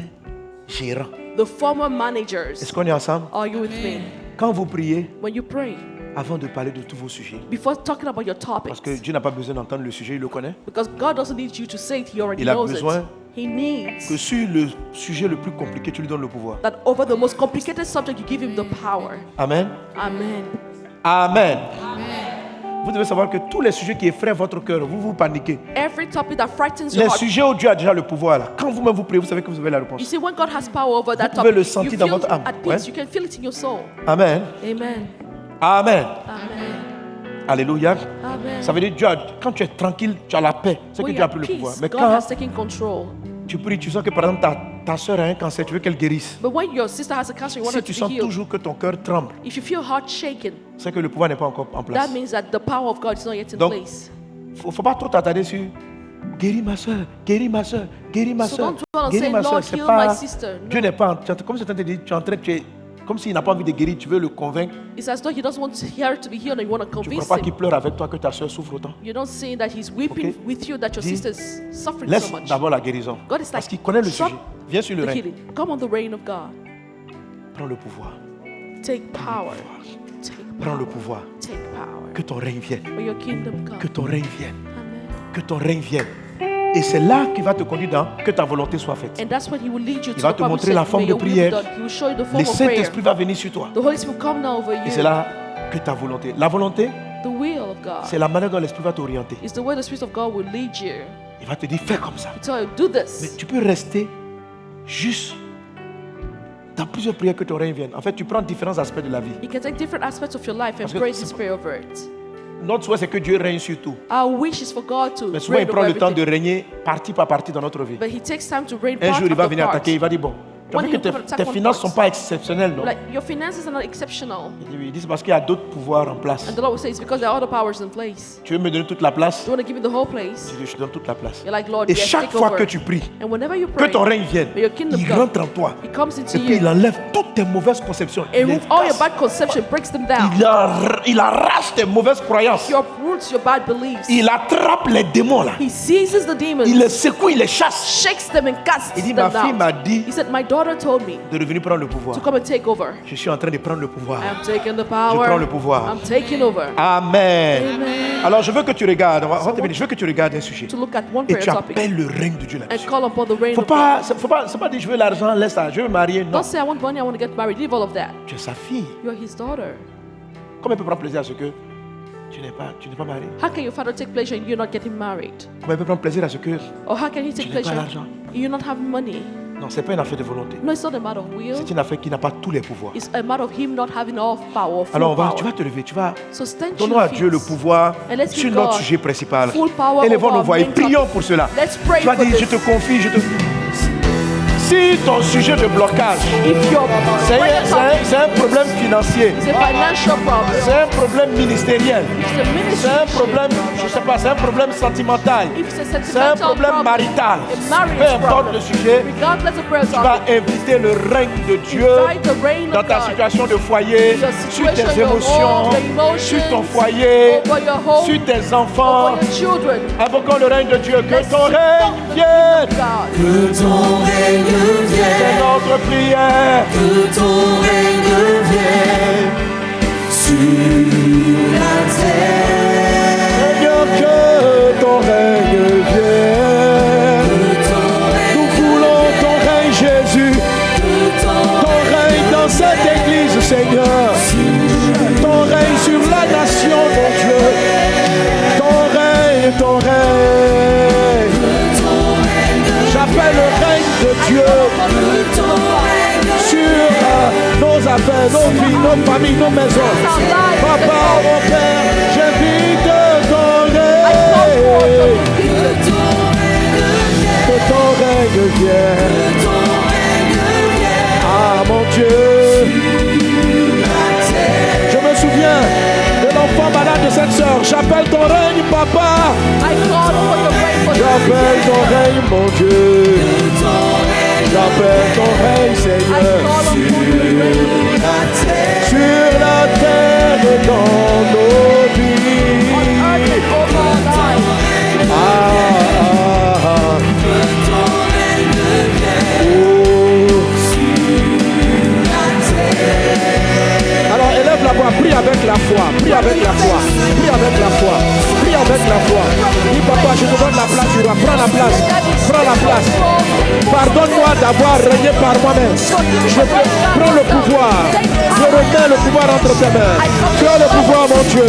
gérants. the former Est-ce managers. qu'on est ensemble? Are you with me? Quand vous priez, When you pray, avant de parler de tous vos sujets, before talking about your parce topics, que Dieu n'a pas besoin d'entendre le sujet, il le connaît, because God doesn't need you to say it, He already Il a knows besoin it. He needs que sur le sujet le plus compliqué, tu lui donnes le pouvoir. that over the most complicated subject, you give Him the power. Amen. Amen. Amen. Vous devez savoir que tous les sujets qui effraient votre cœur, vous paniquez. Every topic that frightens your Les heart. sujets où Dieu a déjà le pouvoir, là, quand vous-même vous priez, vous savez que vous avez la You réponse. see, when God has power over that Vous pouvez topic, le you sentir dans feel votre âme. at peace. Ouais. You can feel it in your soul. Amen. Amen. Amen. Amen. Alléluia. Amen. Ça veut dire, Dieu quand tu es tranquille, tu as la paix. C'est que When Dieu a you're pris at le pouvoir. peace, Mais God quand has taken control. tu pries, tu sens que par exemple ta soeur a un cancer, tu veux qu'elle guérisse. But when your sister has a cancer, you want Si her tu to sens be healed. toujours que ton cœur tremble, If you feel heart shaken, c'est que le pouvoir n'est pas encore en that place. means that the power of God is not yet in Donc, place. Faut pas trop t'attarder sur guéris ma soeur, guéris ma soeur, guéris ma So soeur, don't dwell on guéris saying, ma soeur. Lord, C'est heal pas my sister. No. Dieu n'est pas comme si tu es en train de comme s'il n'a pas envie de guérir, tu veux le convaincre. It's as though He doesn't want her to be healed and you want to Tu ne convince crois pas qu'il Him. pleure avec toi que ta soeur souffre autant. You're not saying that He's weeping Okay. with you, that your Dis, sister's suffering Laisse so much. d'abord la guérison. God is Parce like, qu'il connaît le stop sujet. Viens sur le the règne. healing. Come on the reign of God. Prends le pouvoir. Take power. Take Prends le power. pouvoir. Take power. Que ton règne vienne. For your kingdom come. Que ton règne vienne. Amen. Que ton règne vienne. Et c'est là qu'il va te conduire dans que ta volonté soit faite. And that's when He will lead you to Il va the te part montrer which la says, forme may de your will be prière. done. He will show you the Le form of prayer. Saint-Esprit va venir sur toi. The Holy Spirit will come now over Et c'est you. là que ta volonté. La volonté, The will of God c'est la manière dont l'Esprit va t'orienter. is the way the Spirit of God will lead you. Il va te dire, fais comme ça. He tell you, do Mais this. tu peux rester juste dans plusieurs prières que ton règne vienne. En fait, tu prends différents aspects de la vie. You can take different aspects of your life and Parce que praise His prayer over it. Notre souhait, c'est que Dieu règne sur tout. Our wish is for God to Mais souvent, il reign prend over le temps de everything. régner partie par partie dans notre vie. But He takes time to reign Un part jour, il va of the venir parts. attaquer. Il va dire, bon, tu as When vu que he will attack tes one finances ne part. sont pas exceptionnelles, non? Like, your finances are not exceptional. Il dit, c'est parce qu'il y a d'autres pouvoirs en place. And the Lord will say, it's because there are other powers in place. Tu veux me donner toute la place? You want to give me the whole place? Je te donne toute la place. You're like, Lord, Et yes, chaque take fois over. que tu pries, And whenever you que pray, ton règne vienne, may your kingdom il come. rentre en toi. He comes into Et puis you. il enlève toutes tes mauvaises conceptions. And Il les remove all your casse. bad conception, breaks them down. Il arrache tes mauvaises croyances. Your roots, your bad beliefs. Il attrape les démons là. He seizes the demons, Il les secoue, il les chasse. shakes them and casts Il dit, them ma fille m'a out. dit He said, my daughter told me de revenir prendre le pouvoir. to come and take over. Je suis en train de prendre le pouvoir. I'm taking the Je prends power. le pouvoir. I'm taking over. Amen. Amen. Alors je veux que tu regardes, on va terminer. Je veux que tu regardes un sujet. To look at one Et prayer tu topic appelles le règne de Dieu and là-dessus. call upon the reign Faut of God. pas, c'est pas dire je veux l'argent, laisse ça, je veux me marier. Non, Don't say I want money, I want to get married. Leave all of that. tu es sa fille. You are His daughter. Comment il peut prendre plaisir à ce que tu n'es pas marié? How can your father take pleasure in you not getting married? Comment il peut prendre plaisir à ce que Or how can he take n'as pas pleasure l'argent. in you not having money? non, c'est pas une affaire de volonté. No, it's not a matter of will. C'est une affaire qui n'a pas tous les pouvoirs. It's a matter of him not having all power, full Alors power. tu vas te lever, tu vas So stand to donnons your à Dieu le feet. pouvoir And let's sur give notre God sujet principal. full power Élevons over nos our voix et main prions topic. pour cela. Let's pray Tu vas for dire, je this. te confie, Si ton sujet de blocage, If your prayer topic c'est un problème financier, is a financial problem, c'est un problème ministériel, if it's a ministry c'est un issue, problème, je sais pas, c'est un problème sentimental, if it's a c'est un sentimental problème problem, marital, a marriage peu importe problem, le sujet, regardless of prayer tu vas topic, inviter le règne de Dieu invite the reign dans of ta God, situation de foyer, your sur situation, tes your émotions, home, your emotions, sur ton foyer, over your home, sur tes enfants. over your children. Invoquons le règne de Dieu, que Let's ton règne vienne. God. Que ton règne C'est vienne, notre prière. que ton règne vienne sur la terre. Seigneur, que ton règne vienne. Que ton règne, Nous voulons ton règne, Jésus. que ton Ton règne dans cette église, Seigneur. Ton règne sur la nation, mon Dieu. Ton règne, ton règne. J'appelle le règne de Dieu sur nos affaires, nos vies, nos familles, nos maisons. Papa, mon Père, j'invite ton règne. Que ton règne vienne. Ah, mon Dieu. Je me souviens de l'enfant malade sœurs, j'appelle ton règne, papa. I call for your reign for J'appelle ton règne, mon Dieu. J'appelle ton règne, I Seigneur. call upon your reign Sur la terre et dans nos vies. on earth and over our lives. Alors élève la voix, prie avec la foi, prie avec la foi, prie avec la foi, prie avec la foi. Dis papa, je te donne la place, tu dois prendre la place, prends la place. Pardonne-moi d'avoir régné par moi-même. Je prends le pouvoir, je remets le pouvoir entre tes mains. Tu as le pouvoir, mon Dieu.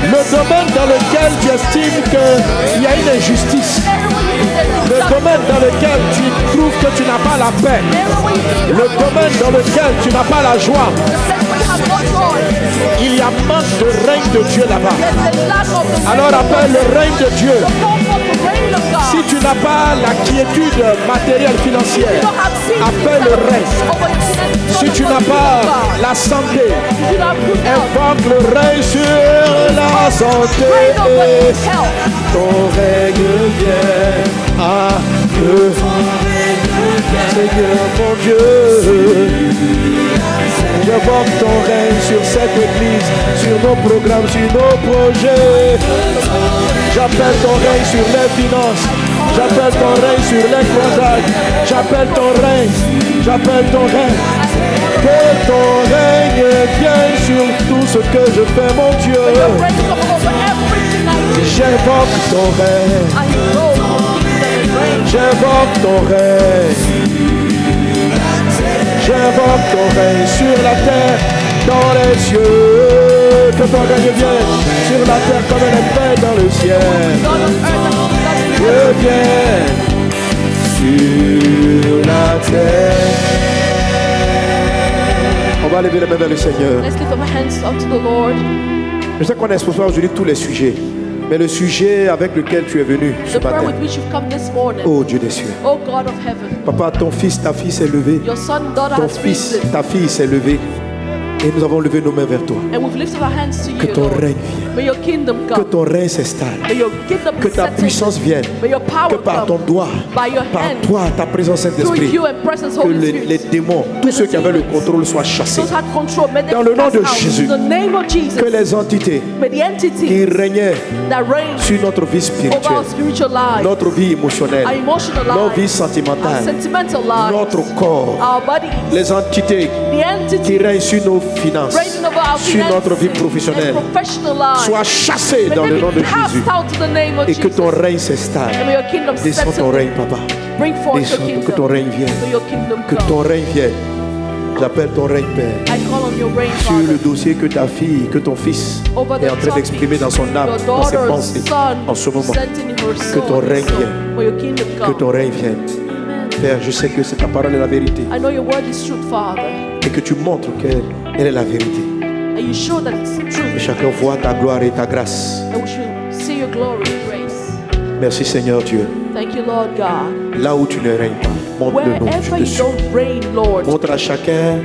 Le domaine dans lequel tu estimes qu'il y a une injustice, le domaine dans lequel tu trouves que tu n'as pas la paix, le domaine dans lequel tu n'as pas la joie, il y a manque de règne de Dieu là-bas. Alors appelle le règne de Dieu. Si tu n'as pas la quiétude matérielle financière, appelle le règne. Si tu n'as pas la santé, invoque le règne sur la santé. Ton règne vient à Dieu. Seigneur mon Dieu, j'invoque ton règne sur cette église, sur nos programmes, sur nos projets. J'appelle ton règne sur les finances. J'appelle ton règne sur les croisades. J'appelle ton règne. J'appelle ton règne. Que ton règne vienne sur tout ce que je fais, mon Dieu. J'invoque ton règne. J'invoque ton règne. J'invoque ton règne sur la terre, dans les cieux. Que ton règne vienne sur la terre comme elle est faite dans le ciel. Que vienne sur la terre. On va lever les mains vers le Seigneur. Let's lift our hands up to the Lord. Je sais qu'on est exposé aujourd'hui tous les sujets. Mais le sujet avec lequel tu es venu ce The prayer matin, with which you've come this morning. oh Dieu des cieux. Oh God of heaven. Papa, ton fils, ta fille s'est levée. Your son, daughter Ton has fils, risen. ta fille s'est levée. Et nous avons levé nos mains vers toi. And we've lifted our hands to Que you, ton Lord. règne vienne. May your kingdom Que come. ton règne s'installe. May your kingdom Que be ta settled. puissance vienne. May your Que power par ton come. doigt, By your par hand. toi, ta présence Through Saint-Esprit, you and presence que Holy les Spirit. démons, tous ceux qui avaient le contrôle soient chassés. Those had control. May they Dans le nom cast de out. Jésus. In the name of Jesus. Que les entités May the qui entities régnaient that reign sur notre vie over spirituelle, our spiritual life, notre vie émotionnelle, our emotional notre vie life, our sentimentale, sentimental life, notre corps, our bodies, les entités the qui entities règnent sur nos finances, reigning over our sur notre vie finances professionnelle, and professional life. soient chassés May dans they le nom be de cast Jésus. out in the name of Et que ton Jesus. règne s'installe. And may your kingdom Descends ton settle. règne, papa. Bring forth your Descends, kingdom. que ton règne vienne. May your kingdom Que ton come. règne vienne. J'appelle ton règne, Père. I call on your reign, Sur le Father. dossier que ta fille, que ton fils Over est the en train d'exprimer dans son âme, your dans ses daughter's pensées, en ce son moment. sent in her Que soul. ton règne So, vienne. may your kingdom Que come. ton règne vienne. Amen. Père, je sais que c'est ta parole est la vérité. I know your word is truth, Father. Et que tu montres qu'elle est la vérité. And you show that it's Et truth. chacun voit ta gloire et ta grâce. And we should see your glory and grace. Merci Seigneur Dieu. Thank you, Lord God. Là où tu ne règnes pas, montre-le nous, je Wherever te you suis. don't reign, Lord, Montre à chacun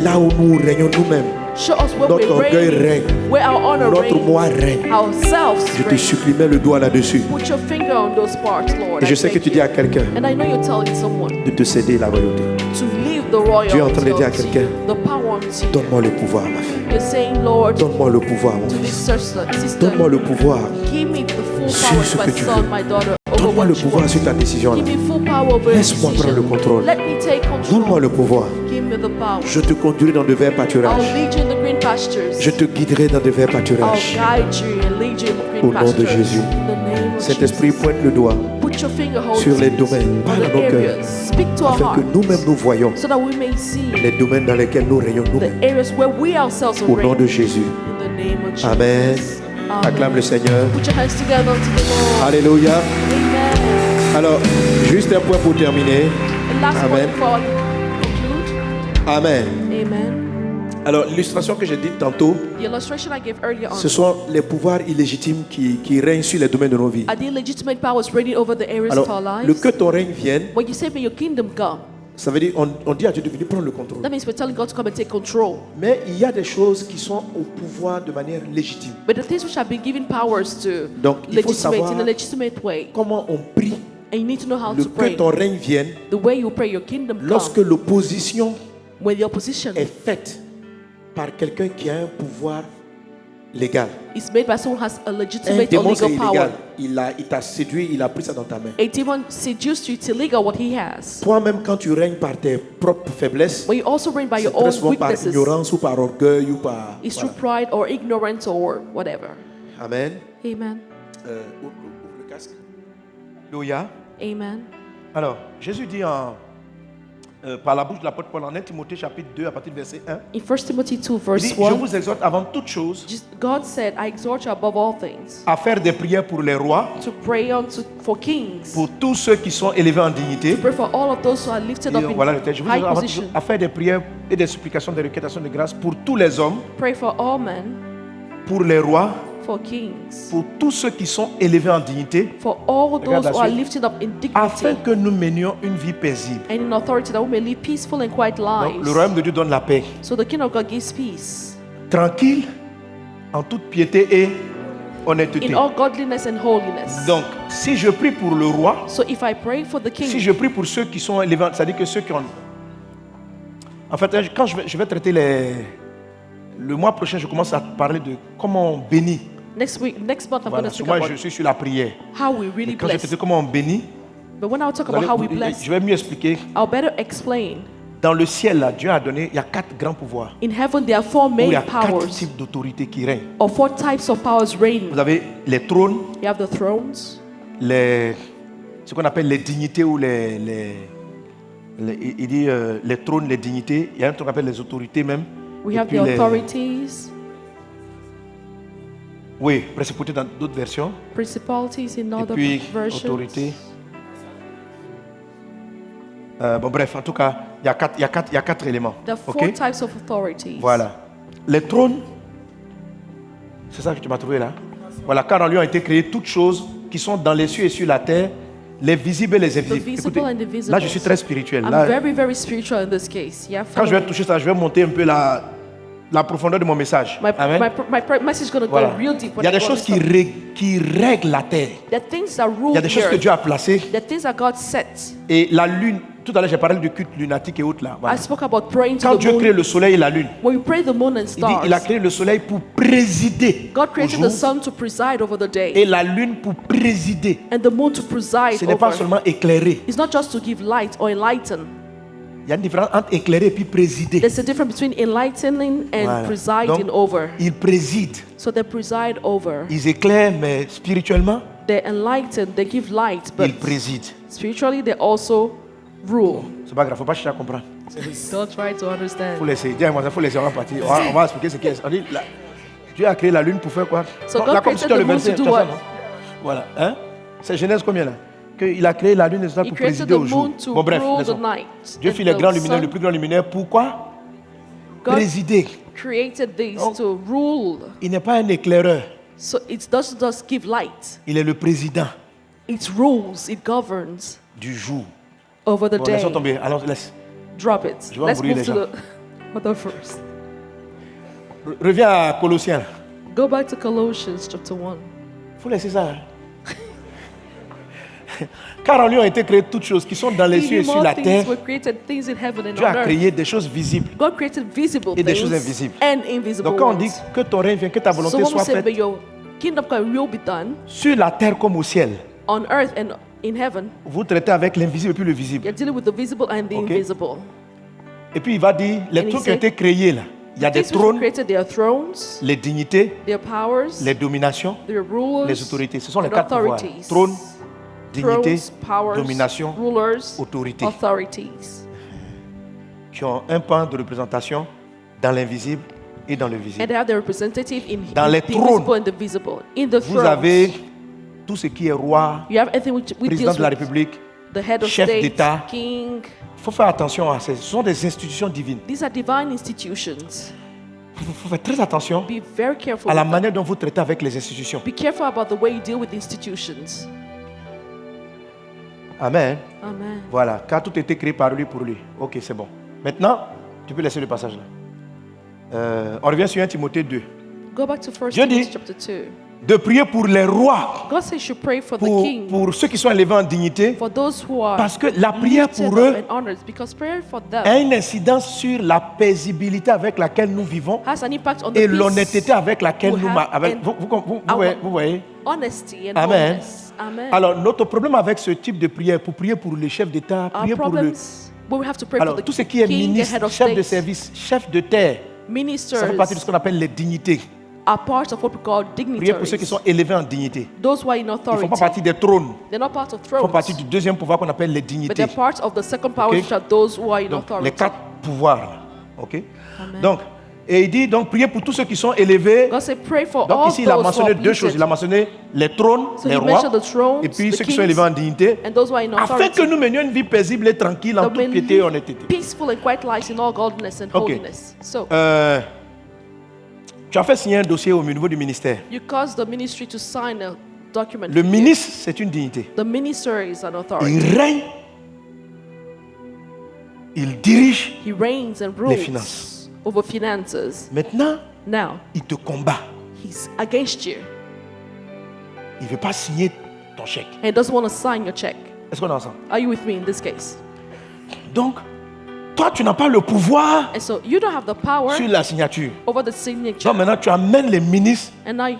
là où nous régnons nous-mêmes. show us where Notre we orgueil reign, règne. where our honor Notre reigns, moi règne. ourselves Je te reign. supplie, mets le doigt là-dessus. Put your finger on those parts, Lord. Et je I sais que thank tu dis you. à quelqu'un And I know you're telling someone de te céder la royauté. to leave the royal Dieu est en train de dire à unto quelqu'un, you, the power unto you. Donne-moi le pouvoir, ma fille. You're saying, Lord, to Donne-moi le pouvoir, mon this fils. sister, Donne-moi le pouvoir. give me the full Sur power ce of que my tu son, veux. my daughter, over Donne-moi what le you pouvoir want. sur ta décision. Give me full power over your Laisse-moi prendre le decision. contrôle. Let me take Donne-moi control. le pouvoir. Give me the power. Je te conduirai dans de verts I'll pâturages. lead you in the green pastures. Je te guiderai dans de verts I'll pâturages. guide you and lead you in the green Au nom de pastures. Jésus. In the name of Saint-Esprit, Jesus. pointe le doigt Put your finger hold sur les it domaines, on parle à the nos cœurs, areas. Speak to our afin que hearts nous-mêmes nous voyons so that we may see les domaines dans lesquels nous régnons the nous-mêmes. areas where we ourselves are Au nom de reigning. Jésus. In the name of Jesus. Amen. Amen. Acclame le Seigneur. Put your hands together to the Lord. Alléluia. Amen. Alors, juste un point pour terminer. And last Amen. one before I conclude. Amen. Amen. Alors, l'illustration que j'ai dite tantôt, The illustration I gave earlier on ce sont les pouvoirs illégitimes qui règnent sur les domaines de nos vies. are the legitimate powers reigning over the areas of our Alors, lives. le que ton règne vienne, When you say, may your kingdom come, ça veut dire on dit à Dieu de venir prendre le contrôle. that means we're telling God to come and take control. Mais il y a des choses qui sont au pouvoir de manière légitime. But the things which have been given powers to Donc, il faut legitimate savoir in a legitimate way. comment on prie. And you need to know how Le to que pray. ton règne vienne The way you pray, your kingdom lorsque come. l'opposition When the opposition est faite par quelqu'un qui a un pouvoir légal. is made by someone who has a Un legitimate or démon, c'est legal illégal. power. Il t'a séduit, il a pris ça dans ta main. A demon seduced you, it's illegal what he has. Toi-même, quand tu règnes par tes propres faiblesses, When you also reign by c'est your très own souvent par weaknesses, ignorance ou par orgueil ou par... it's voilà. through pride or ignorance or whatever. Amen. Amen. Ouvre le casque. Alléluia. Amen. Alors, Jésus dit par la bouche de l'apôtre Paul en 1 Timothée chapitre 2 à partir du verset 1. In 1 Timothy 2 Il verse dit, je 1, vous exhorte avant toute chose God said, I exhort you above all things à faire des prières pour les rois, to pray for kings, pour tous ceux qui sont élevés en dignité. pray for all of those who are lifted Et up in voilà le texte. Je vous high exhorte avant toute position, chose à faire des prières et des supplications, des requêtations de grâce pour tous les hommes, pray for all men, pour les rois, for kings, pour tous ceux qui sont élevés en dignité, for all Regarde those la who are suite. lifted up in afin dignity que nous menions une vie paisible. and in authority, that we may live peaceful and quiet Donc, le lives. royaume de Dieu donne la paix. So the kingdom of God gives peace Tranquille, en toute piété et honnêteté. in all godliness and holiness. Donc, si je prie pour le roi, So if I pray for the si king, je prie pour ceux qui sont élevés, c'est-à-dire que ceux qui ont... En fait, quand je vais traiter le mois prochain, je commence à parler de comment on bénit. next month I'm Voilà. going to speak Moi, about je suis sur la prière. how we really Et quand je vais bless. traiter comment on bénit, But when I talk vous about how we allez- bless, je vais mieux expliquer. I'll better explain. Dans le ciel, là, Dieu a donné, il y a 4 grands pouvoirs. In heaven, there are four Où il y main a 4 powers, types d'autorité qui règnent. or four types of powers reign. Vous avez les trônes, You have the thrones, ce qu'on appelle les dignités ou il dit les trônes, les dignités. Il y a un truc qu'on appelle les autorités même. we Et have puis the authorities, oui, principauté dans d'autres versions. principalities in Et other puis versions. autorité. Bon bref, en tout cas, il y a quatre éléments. There are four Ok? types of authorities. Voilà. Les trônes, c'est ça que tu m'as trouvé là. Voilà, car en lui ont été créées toutes choses qui sont dans les cieux et sur la terre, les visibles et les The invisibles. visible Écoutez, and the visible. là, je suis très spirituel. I'm Là, very, very spiritual in this case. Yeah. quand je vais follow me. toucher ça, je vais monter un peu la profondeur de mon message. Amen. My message is going to Voilà. go real deep. Il y a des choses qui règlent la terre. There are things that rule Il y a des the choses que earth. Dieu a placées. There are things that God set. Et la lune, tout à l'heure j'ai parlé du culte lunatique et autres là. Voilà. I spoke about praying to Quand the Dieu crée moon. le soleil et la lune, When we pray the moon and il dit stars, il a créé le soleil pour présider God au created jour the sun to preside over the day et la lune pour présider. and the moon to preside Ce n'est pas over. seulement éclairer. It's not just to give light or enlighten. Il y a une différence entre éclairer et puis présider. There's a difference between enlightening and Voilà. presiding Donc, over. ils président. So they preside over. Ils éclairent, mais spirituellement, They enlighten, they give light, but ils président. spiritually they also rule. C'est pas grave, faut pas chercher à comprendre. Don't try to Faut understand. laisser. Dis-moi, faut laisser, on va partir. On va expliquer ce qu'est. On dit, Dieu a créé la lune pour faire quoi? So Non, God là, comme si created tu as the le moon verset, to do tu as ça, what? non? Voilà. Hein? C'est Genèse combien là? Qu'il a créé la lune et tout ça He pour created présider the au jour. moon to Bon bref, rule the laissons. night. Dieu and fit les the grands luminaires, sun. le plus grand luminaire. Pourquoi? God Présider. created these Donc, to rule. Il n'est pas un éclaireur. So it doesn't just give light. Il est le président It rules, it governs du jour. over the Bon, laissons day. tomber. Allons, laisse. Drop it. Je vais Let's embrouiller move les to the other verse. Reviens à Colossiens. Go back to Colossians chapter 1. Faut laisser ça. hein. Car en lui ont été créées toutes choses qui sont dans les In cieux et him sur all la things terre. were created, things in heaven and Dieu on a earth. créé des choses visibles. God created visible Et des things choses invisibles. and invisible Donc quand on dit ones. que ton règne vienne, que ta So volonté when we soit say, may faite your kingdom come will be done sur la terre comme au ciel, on earth and in heaven, vous traitez avec l'invisible et puis le visible. you're dealing with the visible and the Okay. invisible. Et puis il va dire, les And he trucs qui ont said, été créés là, il y a des Things which were trônes, created, their thrones, les dignités, their powers, les dominations, their rulers, les autorités. Ce sont les and 4 pouvoirs. authorities. Trône, dignité, Thrones, powers, domination, rulers, autorité. authorities. Qui ont un pan de représentation dans l'invisible et dans le And visible. they have their representative in Dans les the trônes, visible and the visible. In the Vous thrones, avez tout ce qui est roi, you have everything which président deals de la with République. the head of chef state, d'État. king. Il faut faire attention à ces. Ce sont des institutions divines. These are divine institutions. faut faire très attention Be very careful. à la with them. manière dont vous traitez avec les institutions. Be careful about the way you deal with institutions. Amen. Amen. Voilà, car tout a été créé par lui pour lui. Ok, c'est bon. Maintenant, tu peux laisser le passage là. On revient sur 1 Timothée 2. Go back to 1 Je dis- Timothy chapter 2. De prier pour les rois, God says you should pray for the king, pour ceux qui sont élevés en dignité, for those who are parce que la prière lifted pour up eux and honored, because prayer for them a une incidence sur la paisibilité avec laquelle nous vivons has an impact on the et peace, l'honnêteté avec laquelle we nous... have avec- and vous voyez? honesty and Amen. boldness. Amen. Alors, notre problème avec ce type de prière, pour prier pour les chefs d'État, Our prier pour le... problems, when we have to pray Alors, for the tout ce qui est king, the ministre, head of chef de state, service, chef de terre, ministers ça fait partie de ce qu'on appelle les dignités. are part of what we call Prier pour ceux qui dignitaries. sont élevés en dignité. Those who are in Ils ne font pas authority. partie des trônes. They're not part of Ils font thrones, partie du deuxième pouvoir qu'on appelle les but dignités. they're part of the second power, Okay. which are those who are in Donc, les authority. 4 pouvoirs. Là. OK? Amen. Donc, et il dit, donc, priez pour tous ceux qui sont élevés. God said, pray for Donc all ici, il a those who mentionné are deux choses. uplifted, Il a mentionné les trônes, So les he rois, mentioned the thrones, et puis the ceux qui sont kings, élevés en dignité, and those who are in afin authority. que nous menions une vie paisible et tranquille en That toute may piété et live honnêteté. peaceful and quiet lives in all godliness and Ok. holiness. So, Tu as fait signer un dossier au niveau du ministère. you caused the ministry to sign a document. Le for you. ministre, c'est une dignité. The minister is an authority. Il règne, il dirige. He reigns and Les rules finances. over finances. Maintenant, Now, il te combat. he's against you Il ne veut pas signer ton chèque. and he doesn't want to sign your check. Est-ce qu'on est ensemble? Are you with me in this case? Donc, toi, tu n'as pas le pouvoir And so you don't have the power sur la signature. over the signature. Donc maintenant, tu amènes les ministres And now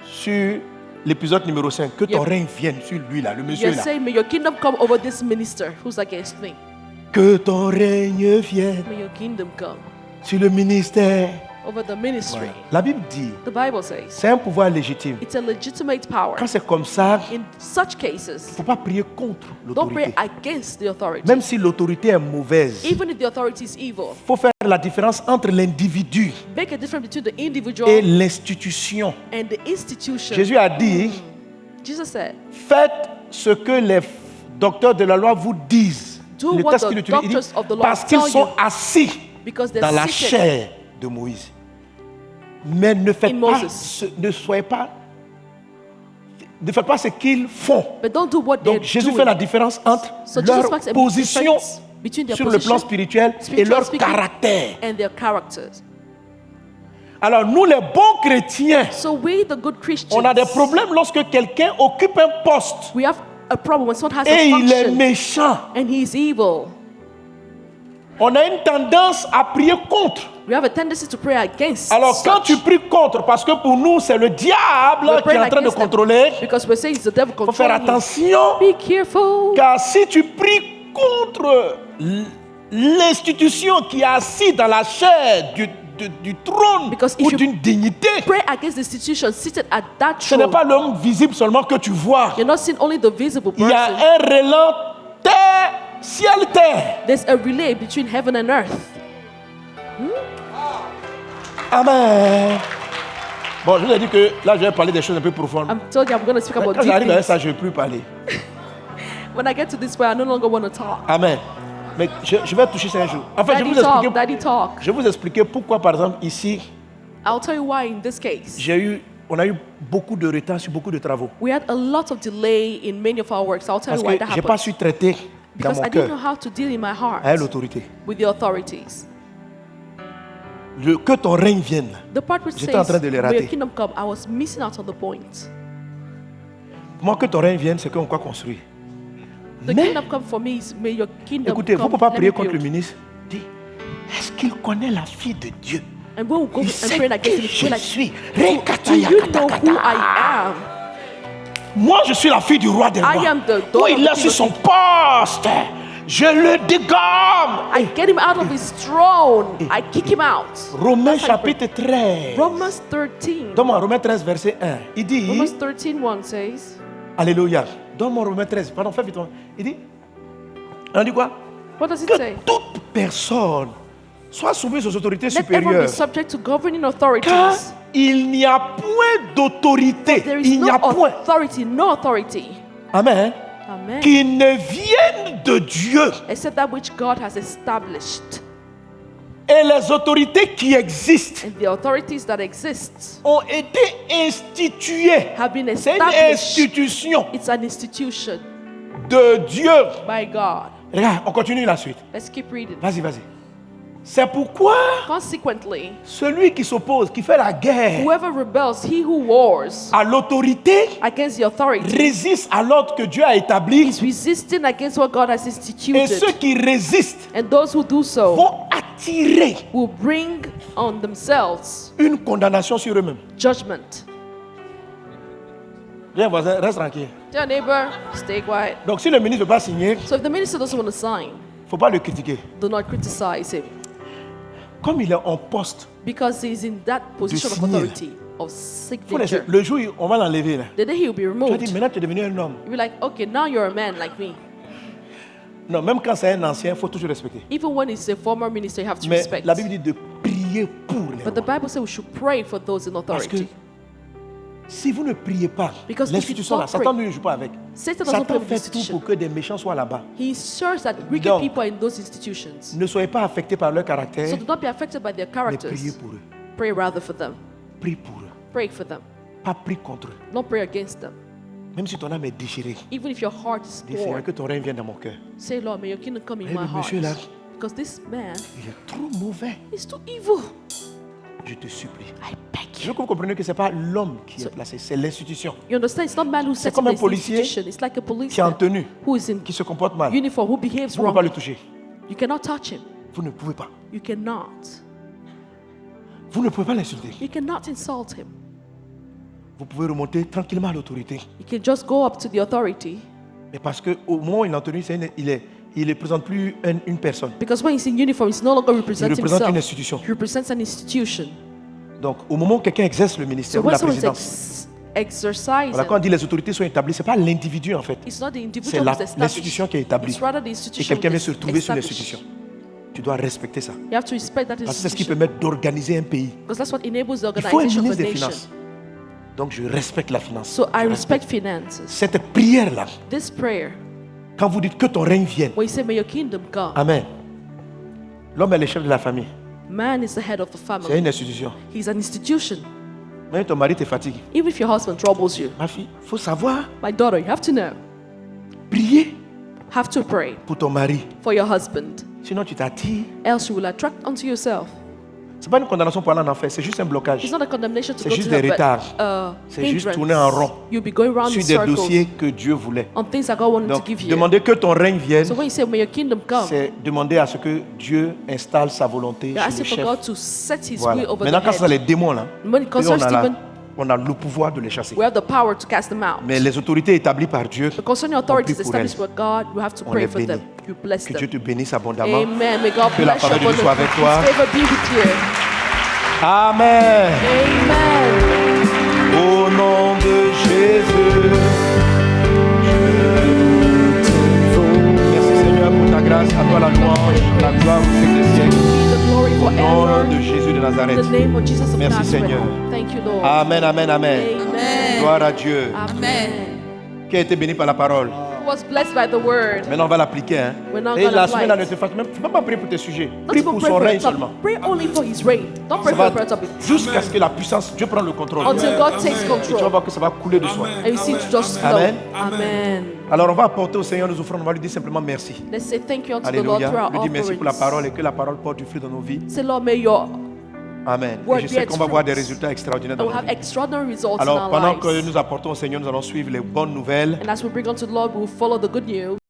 sur l'épisode numéro 5. Que ton Yep. règne vienne sur lui là, le monsieur you're là. saying, may your kingdom come over this minister who's against me. Que ton règne vienne May your kingdom come sur le ministère. over the ministry. La Bible dit, The Bible says c'est un pouvoir légitime. it's a legitimate power. Quand c'est comme ça, il In such cases, ne faut pas prier contre don't pray l'autorité. against the authority. Même si l'autorité est mauvaise, il Even if the authority is evil, faut faire la différence entre l'individu make a difference between the individual et l'institution. and the institution. Jésus a dit, Jesus said, faites ce que les docteurs de la loi vous disent. Do Le what texte the qu'il utilise, il dit, doctors of the law parce qu'ils tell sont you. assis because they're dans la seated chair de Moïse. Mais ne faites in pas, Moses. ne faites pas ce qu'ils font. but don't do what they're Donc Jésus doing. fait la différence entre So Jesus leur makes a position difference between their sur le plan position, spirituel et spiritual leur speaking, caractère. and their characters. Alors nous les bons chrétiens, So we, the good Christians, on a des problèmes lorsque quelqu'un occupe un poste we have a problem when someone has et a il est function méchant. and he's evil. On a une tendance à prier contre. We have a tendency to pray against. Alors quand such. tu pries contre, parce que pour nous c'est le diable We're qui est praying en train de against them contrôler, because we're saying it's the devil il faut faire controlling you. attention. Be careful. Car si tu pries contre l'institution qui est assise dans la chair du trône Because if ou you d'une dignité, Pray against the institution seated at that ce n'est throne. pas l'homme visible seulement que tu vois. You're not seeing only the visible Il y a person. un relent terre, ciel, terre. There's a relay between heaven and earth. Amen. Bon, je vous ai dit que là, je vais parler des choses un peu profondes. I'm told you I'm going to speak about Quand deep j'arrive à things. ça, je ne vais plus parler. When I get to this way, I no longer want to talk. Amen. Mais je vais toucher ça un jour. Enfin, Daddy talk, daddy talk. je vais vous expliquer pourquoi, par exemple, ici, I'll tell you why in this case. on a eu beaucoup de retard sur beaucoup de travaux. We had a lot of delay in many of our works. I'll tell Parce you why que that je n'ai pas happened. su traiter dans Because mon I didn't know cœur how to deal in my heart avec l'autorité. with the authorities. Que ton règne vienne. The part which J'étais en train says, de les may rater. your kingdom come, I was missing out on the point. Moi, que ton règne vienne, c'est qu'on va construire. The Mais, kingdom come for me is, may your kingdom écoutez, vous ne come. pouvez pas let prier me contre le build. ministre. Dis, est-ce qu'il connaît la fille de Dieu? And when we go Il and sait pray qui against him, je we're like, suis. do you know who I am? Moi, je suis la fille du roi des rois. I am the Oh, daughter il of est the sur king son of poste. Je le dégomme. I get him out of his throne. I kick him out. Romains That's how you chapitre 13. Romans 13. Donne-moi Romains 13, verset 1. Il dit, Romans 13:1 says, Alléluia. Donne-moi Romains 13. Pardon, fais vite. Il dit, on dit quoi? what does it Que say? toute personne soit soumise aux autorités Let everyone supérieures. be subject to governing Car authorities. il n'y a point d'autorité. There is Il n'y no a point. authority. Amen. Amen. Qui ne vienne de Dieu. Except that which God has established. Et les autorités qui existent And the authorities that exist ont été instituées. have been C'est une established. institution It's an institution de Dieu. by God. Regarde, on continue la suite. Let's keep reading. Vas-y, vas-y. C'est pourquoi Consequently, celui qui s'oppose, qui fait la guerre whoever rebels, he who wars à l'autorité, against the authority, résiste à l'ordre que Dieu a établi. is resisting against what God has Et instituted. ceux qui résistent And those who do so vont attirer will bring on themselves une condamnation sur eux-mêmes. judgment. Viens, voisin, reste tranquille. Tell your neighbor, stay quiet. Donc, si le ministre ne veut pas signer, il So if the minister doesn't want to sign, ne faut pas le critiquer. do not criticize him Comme il est en poste, because he's in that position of signer. authority, of faut laisser. signature. Le jour où on va l'enlever, là, The day he will be tu vas removed, dire, maintenant tu es devenu un homme. you'll be like, okay, now you're a man like me. Non, même quand c'est un ancien, il faut toujours respecter. Even when it's a former minister, you have to Mais respect. la Bible dit de prier pour les But the rois. Bible says we should pray for those in Parce que authority. si vous ne priez pas, Because if l'institution you là, don't Satan pray, ne joue pas avec. Satan doesn't play Satan with fait tout institution. pour que des méchants soient là-bas. He ensures that wicked Donc, people are in those institutions. Ne soyez pas affectés par leur caractère, So do not be affected by their mais priez characters. pour eux. Pray rather for them. Prie pour eux. Pray for them. Pas prie contre eux. Don't pray against them. Même si ton âme est déchirée, Even if your heart is dis Seigneur, torn, que ton règne vienne dans mon cœur. say, Lord, may your kingdom come in Mais my le heart. monsieur là, Because this man il est trop mauvais. is too evil. Je te supplie. I beg Je veux you. que vous compreniez que ce n'est pas l'homme qui est placé, c'est l'institution You understand? It's not man who sets comme up un this policier institution. It's like a qui est en policeman tenue, who is in qui se comporte mal. uniform, who behaves Vous ne pouvez pas le wrong. toucher. You cannot touch him. Vous ne pouvez pas. You cannot. Vous ne pouvez pas l'insulter. You cannot insult him. Vous pouvez remonter tranquillement à l'autorité. You can just go up to the authority. Mais parce qu'au moment où il est en tenue, il ne représente plus une personne. Because when he's in uniform, he's no longer representing Il représente une himself. institution. He represents an institution. Donc, au moment où quelqu'un exerce le ministère So ou when la someone's présidence, exercising, voilà, quand on dit les autorités sont établies, ce n'est pas l'individu en fait. it's not the C'est individual who's established. l'institution qui est établie. It's rather the Et institution quelqu'un vient that's se retrouver sur established. l'institution. Tu dois respecter ça. You have to respect that Parce que c'est ce qui institution. permet d'organiser un pays. Because that's what enables the Il faut un organization of ministre a des nation. Finances. Donc, je respecte la finance. So I Je respect finances. Cette prière-là, This prayer, quand vous dites que ton règne vienne, when you say, may your kingdom come, Amen. L'homme est le chef de la famille. man is the head of the C'est family. une institution. He's an institution. Même ton mari te fatigue. Even if your husband troubles you, Ma fille, il faut savoir my daughter, you have to know, prier have to pray pour ton mari. for your husband. Sinon, tu t'attires. Else you will attract unto yourself. Ce n'est pas une condamnation pour aller en enfer, c'est juste un blocage. It's not a condemnation to C'est go juste to hell, des but retards. C'est juste tourner en rond You'll be going round in sur des circles dossiers que Dieu voulait. on things that God wanted to Donc, give you. demander que ton règne vienne, So when you say, may your kingdom come, c'est demander à ce que Dieu installe sa volonté you're sur asking le for chef. God to set his Voilà. will over Maintenant, the quand c'est les head. démons, là, When it eux, concerns Stephen, on a le pouvoir de les chasser. we have the power to cast them out. Mais les autorités établies par Dieu, The concerning on authorities prie pour established elles. by God, you have to On pray les for them. bénit. You bless Que Dieu them. te bénisse abondamment. Amen. May God Que la bless you faveur de Dieu soit avec toi. abundantly. His favor be with you. Amen. Amen. Au nom de Jésus. Merci Seigneur pour ta grâce. À toi la louange, la gloire au siècle des siècles. Be the glory Au nom forever. de Jésus de In Nazareth. the name of Jesus of Merci, Nazareth. Seigneur. Thank you, Lord. Amen, amen, amen. Amen. Gloire à Dieu. Amen. Qui a été béni par la parole. Who was blessed by the word. Maintenant, on va l'appliquer. Hein. We're not Et gonna la apply semaine, là, it. ne te fasse même. Tu ne peux pas prier pour tes sujets. Don't Prie even pour pray son for règne the top. seulement. Pray only for his reign. Don't pray Ça for va the prayer topic. jusqu'à ce que la puissance, Dieu prenne le contrôle. Until God takes Et tu vas control. voir que ça va couler de soi. And you see it just flow. Amen. Amen. Alors, on va apporter au Seigneur nos offrandes. On va lui dire simplement merci. Let's say thank you unto the Lord Alléluia. through our Lui dire merci pour la offerings. parole et que la parole porte du fruit dans nos vies. Say, Lord, may your Amen. Word Et je be sais its qu'on va voir des fruits. résultats extraordinaires and dans we'll nos have vies. extraordinary results in Alors, our pendant lives. que nous apportons au Seigneur, nous allons suivre les bonnes nouvelles. And as we bring unto the Lord, we will follow the good news.